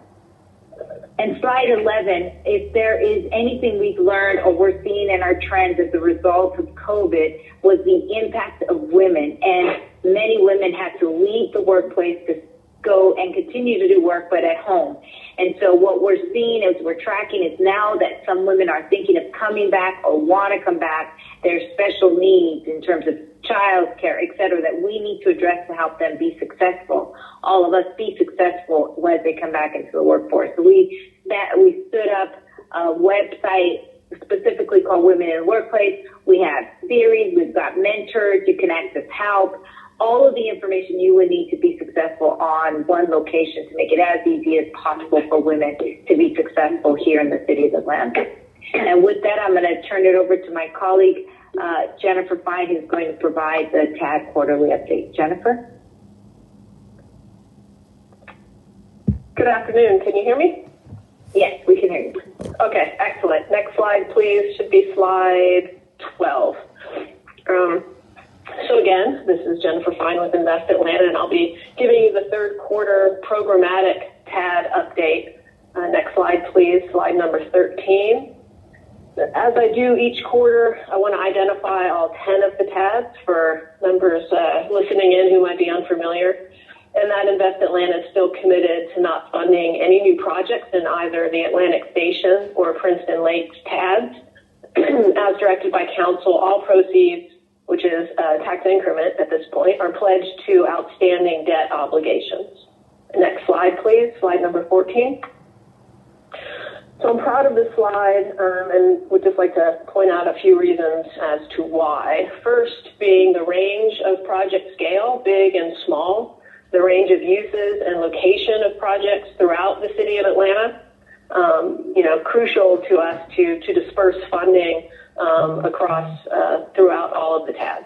And slide 11, if there is anything we've learned or we're seeing in our trends as a result of COVID, was the impact of women. And many women had to leave the workplace to go and continue to do work, but at home. And so what we're seeing as we're tracking is now that some women are thinking of coming back or want to come back, there's special needs in terms of child care, et cetera, that we need to address to help them be successful. All of us be successful when they come back into the workforce. So we stood up a website specifically called Women in the Workplace. We have series, we've got mentors, you can access help. All of the information you would need to be successful on one location to make it as easy as possible for women to be successful here in the city of Atlanta. And with that, I'm going to turn it over to my colleague, Jennifer Fine, who's going to provide the TAD quarterly update. Jennifer?
Good afternoon. Can you hear me?
Yes, we can hear you.
Okay, excellent. Next slide, please. Should be slide 12. So again, this is Jennifer Fine with Invest Atlanta, and I'll be giving you the third quarter programmatic TAD update. Next slide, please. Slide number 13. As I do each quarter, I want to identify all 10 of the TADs for members listening in who might be unfamiliar. and that Invest Atlanta is still committed to not funding any new projects in either the Atlantic Station or Princeton Lakes TADs. As directed by council, all proceeds, which is a tax increment at this point, are pledged to outstanding debt obligations. Next slide, please. Slide number 14. So I'm proud of this slide and would just like to point out a few reasons as to why. First being the range of project scale, big and small, the range of uses and location of projects throughout the city of Atlanta. Crucial to us to disperse funding across throughout all of the TADs.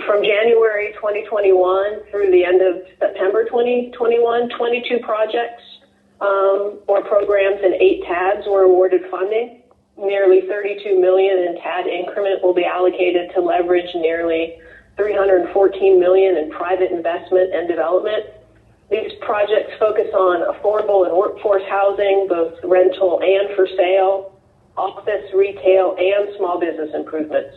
From January 2021 through the end of September 2021, 22 projects or programs in 8 TADs were awarded funding. Nearly $32 million in TAD increment will be allocated to leverage nearly $314 million in private investment and development. These projects focus on affordable and workforce housing, both rental and for sale, office, retail, and small business improvements.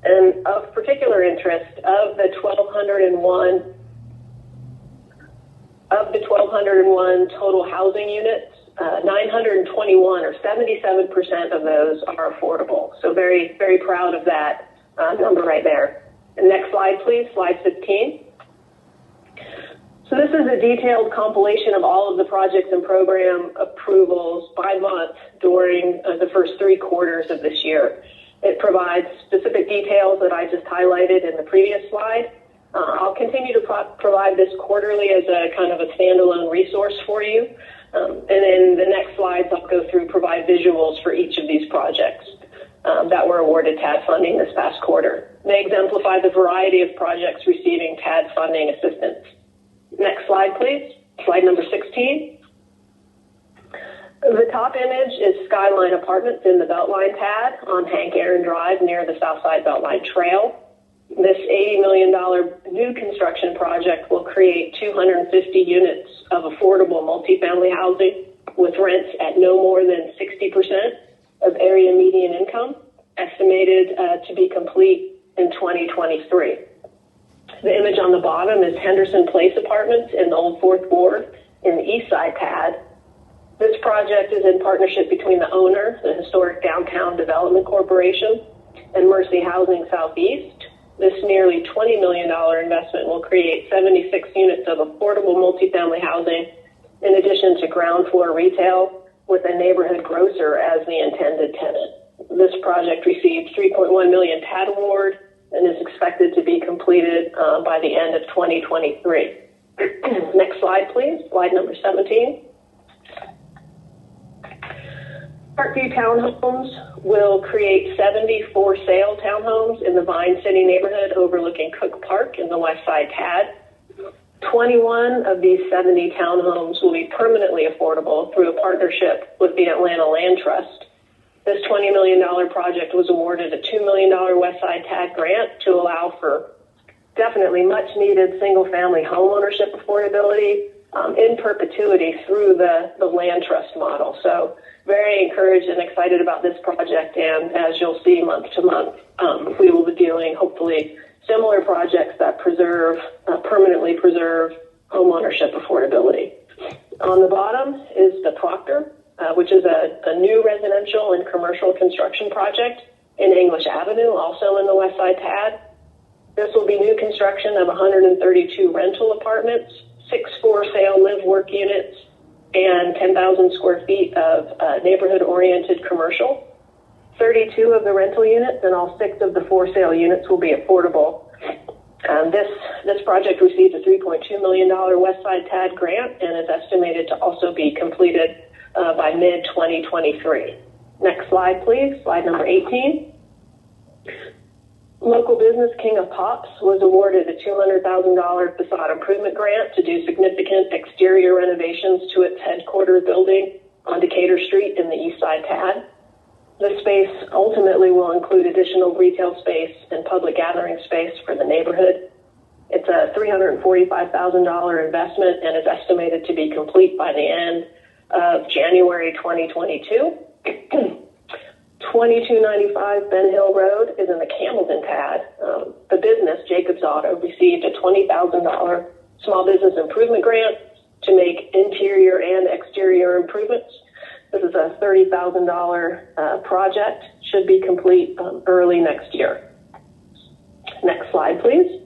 And of particular interest, of the 1,201 total housing units, 921 or 77% of those are affordable. So very, very proud of that number right there. And next slide, please, slide 15. So this is a detailed compilation of all of the projects and program approvals by month during the first 3 quarters of this year. It provides specific details that I just highlighted in the previous slide. I'll continue to provide this quarterly as a kind of a standalone resource for you. And in the next slides, I'll go through, provide visuals for each of these projects that were awarded TAD funding this past quarter. They exemplify the variety of projects receiving TAD funding assistance. Next slide, please. Slide number 16. The top image is Skyline Apartments in the Beltline TAD on Hank Aaron Drive near the Southside Beltline Trail. This $80 million new construction project will create 250 units of affordable multifamily housing with rents at no more than 60% of area median income, estimated to be complete in 2023. The image on the bottom is Henderson Place Apartments in the Old Fourth Ward in the East Side TAD. This project is in partnership between the owner, the Historic Downtown Development Corporation, and Mercy Housing Southeast. This nearly $20 million investment will create 76 units of affordable multifamily housing, in addition to ground floor retail with a neighborhood grocer as the intended tenant. This project received $3.1 million TAD award and is expected to be completed by the end of 2023. Next slide, please. Slide number 17. Parkview Townhomes will create 70 for-sale townhomes in the Vine City neighborhood overlooking Cook Park in the West Side TAD. 21 of these 70 townhomes will be permanently affordable through a partnership with the Atlanta Land Trust. This $20 million project was awarded a $2 million West Side TAD grant to allow for definitely much-needed single-family home ownership affordability in perpetuity through the land trust model. So very encouraged and excited about this project, and as you'll see month to month, we will be doing hopefully similar projects that permanently preserve home ownership affordability. On the bottom is the Proctor, which is a new residential and commercial construction project in English Avenue, also in the West Side TAD. This will be new construction of 132 rental apartments, 6 for-sale live-work units, and 10,000 square feet of neighborhood-oriented commercial. 32 of the rental units and all 6 of the for-sale units will be affordable. This project received a $3.2 million West Side TAD grant and is estimated to also be completed by mid-2023. Next slide, please. Slide number 18. Local business King of Pops was awarded a $200,000 facade improvement grant to do significant exterior renovations to its headquarters building on Decatur Street in the East Side TAD. This space ultimately will include additional retail space and public gathering space for the neighborhood. It's a $345,000 investment and is estimated to be complete by the end of January 2022. 2295 Ben Hill Road is in the Camden TAD. The business, Jacob's Auto, received a $20,000 small business improvement grant to make interior and exterior improvements. This is a $30,000 project, should be complete early next year. Next slide, please.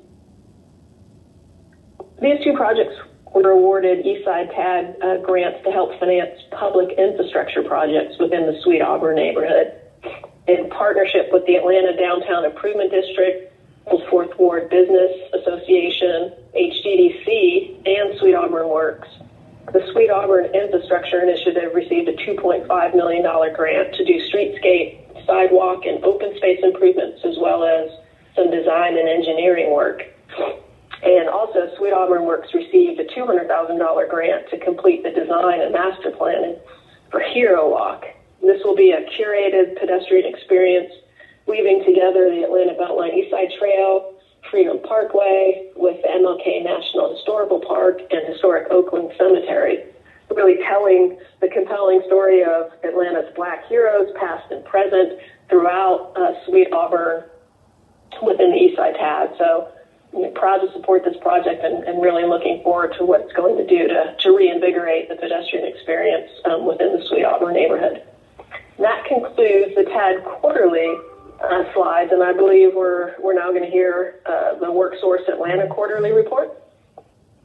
These two projects were awarded Eastside TAD grants to help finance public infrastructure projects within the Sweet Auburn neighborhood. In partnership with the Atlanta Downtown Improvement District, Fourth Ward Business Association, HDDC, and Sweet Auburn Works, the Sweet Auburn Infrastructure Initiative received a $2.5 million grant to do streetscape, sidewalk, and open space improvements, as well as some design and engineering work. And also, Sweet Auburn Works received a $200,000 grant to complete the design and master planning for Hero Walk. This will be a curated pedestrian experience weaving together the Atlanta Beltline Eastside Trail, Freedom Parkway, with the MLK National Historical Park and historic Oakland Cemetery, really telling the compelling story of Atlanta's Black heroes, past and present, throughout Sweet Auburn within the Eastside TAD. So I'm proud to support this project and really looking forward to what it's going to do to reinvigorate the pedestrian experience within the Sweet Auburn neighborhood. And that concludes the TAD quarterly slides, and I believe we're now going to hear the WorkSource Atlanta quarterly report.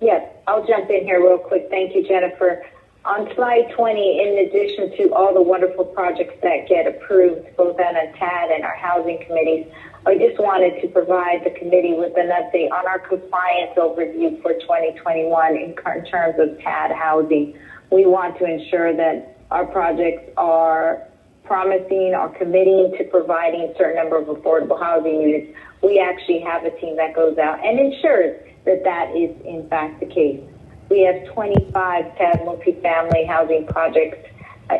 Yes, I'll jump in here real quick. Thank you, Jennifer. On slide 20, in addition to all the wonderful projects that get approved, both on a TAD and our housing committees, I just wanted to provide the committee with an update on our compliance overview for 2021 in terms of TAD housing. We want to ensure that our projects are promising or committing to providing a certain number of affordable housing units. We actually have a team that goes out and ensures that that is in fact the case. We have 25 TAD multifamily housing projects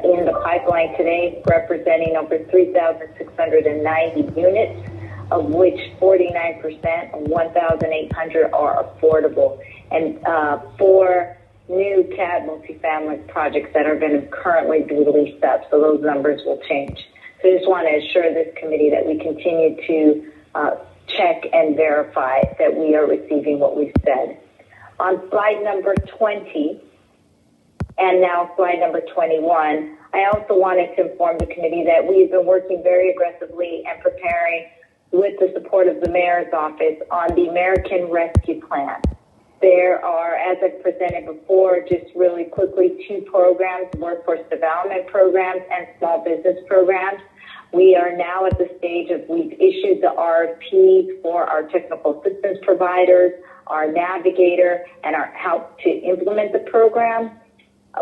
in the pipeline today, representing over 3,690 units, of which 49%, of 1,800 are affordable, and 4 new TAD multifamily projects that are going to currently be released up, so those numbers will change. So I just want to assure this committee that we continue to check and verify that we are receiving what we've said. On slide number 20, and now slide number 21, I also wanted to inform the committee that we've been working very aggressively and preparing with the support of the mayor's office on the American Rescue Plan. There are, as I presented before, just really quickly, 2 programs, workforce development programs and small business programs. We are now at the stage of we've issued the RFPs for our technical assistance providers, our navigator, and our help to implement the program.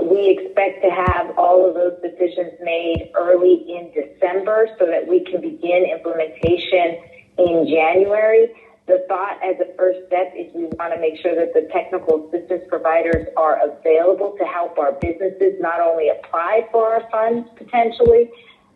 We expect to have all of those decisions made early in December so that we can begin implementation in January. The thought as a first step is we want to make sure that the technical assistance providers are available to help our businesses not only apply for our funds potentially,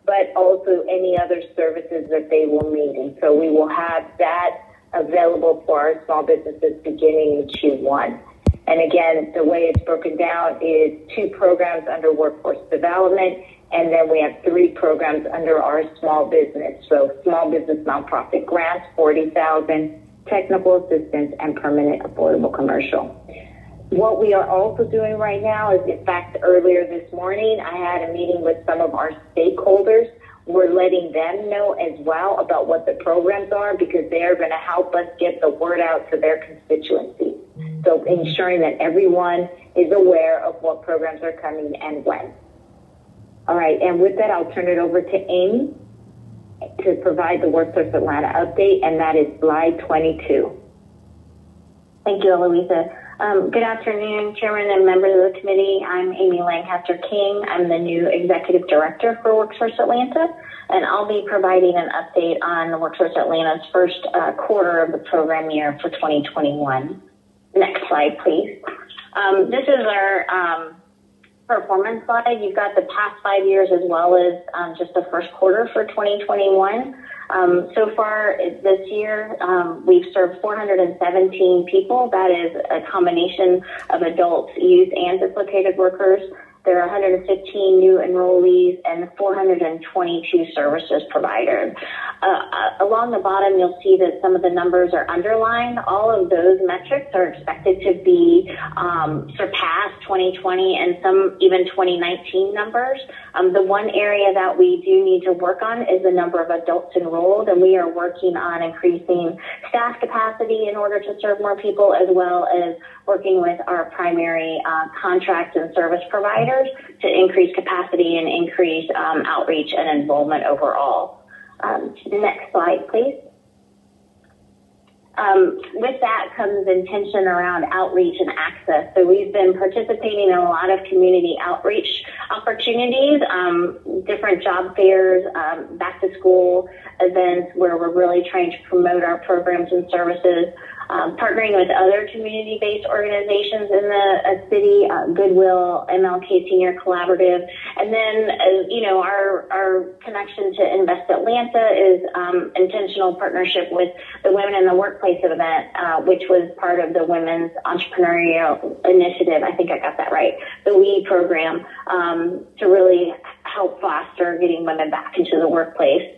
but also any other services that they will need. And so we will have that available for our small businesses beginning in Q1. And again, the way it's broken down is 2 programs under workforce development, and then we have 3 programs under our small business. So small business nonprofit grants, $40,000, technical assistance, and permanent affordable commercial. What we are also doing right now is, in fact, earlier this morning, I had a meeting with some of our stakeholders. We're letting them know as well about what the programs are because they are going to help us get the word out to their constituencies. So ensuring that everyone is aware of what programs are coming and when. All right, and with that, I'll turn it over to Amy to provide the WorkSource Atlanta update, and that is slide 22.
Thank you, Eloisa. Good afternoon, Chairman and members of the committee. I'm Amy Lancaster King. I'm the new Executive Director for WorkSource Atlanta, and I'll be providing an update on WorkSource Atlanta's first quarter of the program year for 2021. Next slide, please. This is our performance slide. You've got the past 5 years as well as just the first quarter for 2021. So far this year, we've served 417 people. That is a combination of adults, youth, and dislocated workers. There are 115 new enrollees and 422 services providers. Along the bottom, you'll see that some of the numbers are underlined. All of those metrics are expected to be surpass 2020 and some even 2019 numbers. The one area that we do need to work on is the number of adults enrolled, and we are working on increasing staff capacity in order to serve more people, as well as working with our primary contract and service providers to increase capacity and increase outreach and enrollment overall. Next slide, please. With that comes intention around outreach and access. So we've been participating in a lot of community outreach opportunities, different job fairs, back to school events where we're really trying to promote our programs and services, partnering with other community-based organizations in the city, Goodwill, MLK Senior Collaborative, and then, our connection to Invest Atlanta is intentional partnership with the Women in the Workplace event, which was part of the Women's Entrepreneurial Initiative. I think I got that right. The WE program to really help foster getting women back into the workplace.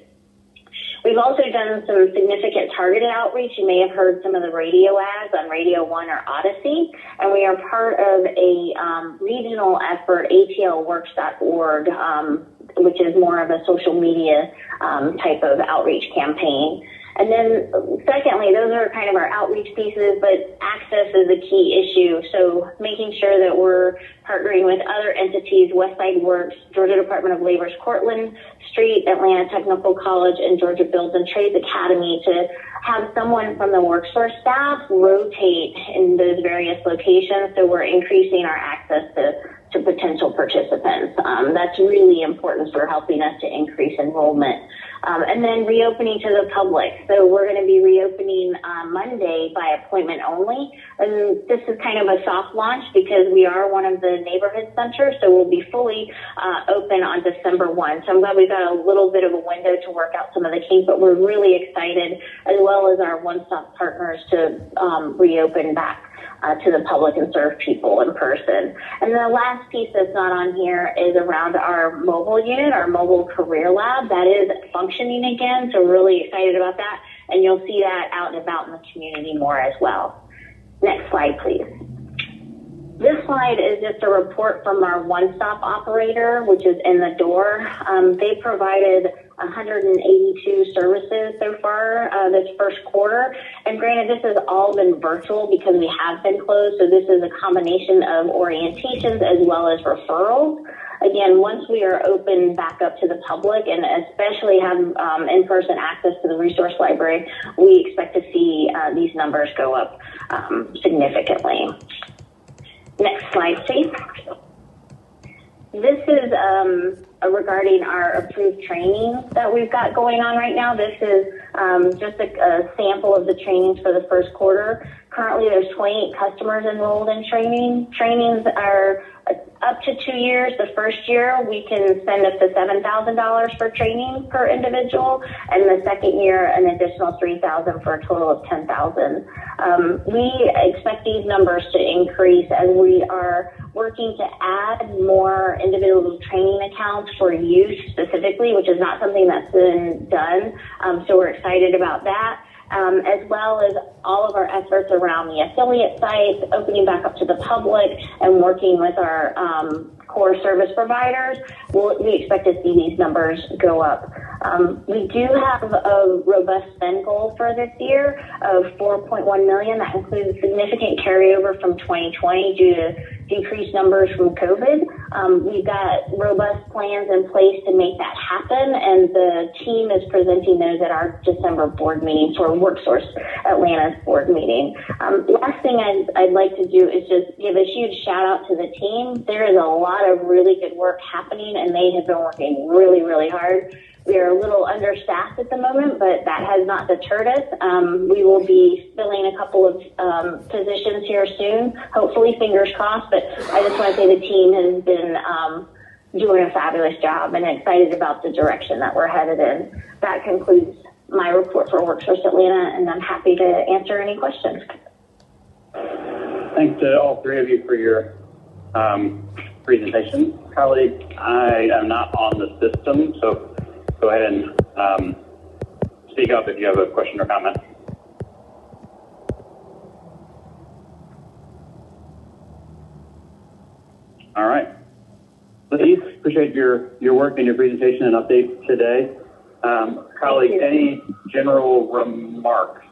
We've also done some significant targeted outreach. You may have heard some of the radio ads on Radio 1 or Odyssey, and we are part of a regional effort, atlworks.org, which is more of a social media type of outreach campaign. And then secondly, those are kind of our outreach pieces, but access is a key issue. So making sure that we're partnering with other entities, Westside Works, Georgia Department of Labor's Cortland Street, Atlanta Technical College, and Georgia Builds and Trades Academy to have someone from the WorkSource staff rotate in those various locations. So we're increasing our access to potential participants. That's really important for helping us to increase enrollment. And then reopening to the public. So we're going to be reopening Monday by appointment only. And this is kind of a soft launch because we are one of the neighborhood centers. So we'll be fully open on December 1. So I'm glad we've got a little bit of a window to work out some of the kinks, but we're really excited, as well as our one-stop partners, to reopen back to the public and serve people in person. And the last piece that's not on here is around our mobile unit, our mobile career lab. That is functioning again, so we're really excited about that. And you'll see that out and about in the community more as well. Next slide, please. This slide is just a report from our one-stop operator, which is in the door. They provided 182 services so far this first quarter. And granted, this has all been virtual because we have been closed. So this is a combination of orientations as well as referrals. Again, once we are open back up to the public and especially have in-person access to the resource library, we expect to see these numbers go up significantly. Next slide, please. This is regarding our approved training that we've got going on right now. This is just a sample of the trainings for the first quarter. Currently, there's 28 customers enrolled in training. Trainings are up to 2 years. The first year, we can spend up to $7,000 for training per individual, and the second year, an additional $3,000 for a total of $10,000. We expect these numbers to increase as we are working to add more individual training accounts for youth specifically, which is not something that's been done. So we're excited about that. As well as all of our efforts around the affiliate sites, opening back up to the public, and working with our core service providers, we expect to see these numbers go up. We do have a robust spend goal for this year of $4.1 million. That includes a significant carryover from 2020 due to decreased numbers from COVID. We've got robust plans in place to make that happen, and the team is presenting those at our December board meeting for WorkSource Atlanta's board meeting. Last thing I'd like to do is just give a huge shout out to the team. There is a lot of really good work happening, and they have been working really, really hard. We are a little understaffed at the moment, but that has not deterred us. We will be filling a couple of positions here soon, hopefully, fingers crossed. But I just want to say the team has been doing a fabulous job and excited about the direction that we're headed in. That concludes my report for WorkSource Atlanta, and I'm happy to answer any questions.
Thanks to all three of you for your presentation. Colleagues, I am not on the system, so go ahead and speak up if you have a question or comment. All right. Please, appreciate your work and your presentation and update today. Colleagues, any general remarks?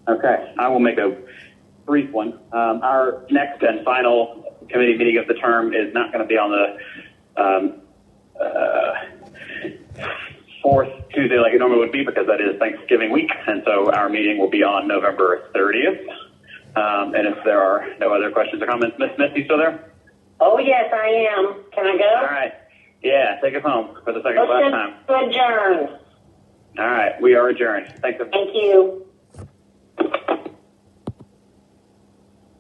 Okay, I will make a brief one. Our next and final committee meeting of the term is not going to be on the fourth Tuesday like it normally would be, because that is Thanksgiving week, and so our meeting will be on November 30th. And if there are no other questions or comments, Ms. Smith, you still there?
Oh, yes, I am. Can I go?
All right. Yeah, take us home for the second last time.
Adjourn.
All right, we are adjourned. Thanks.
Thank you.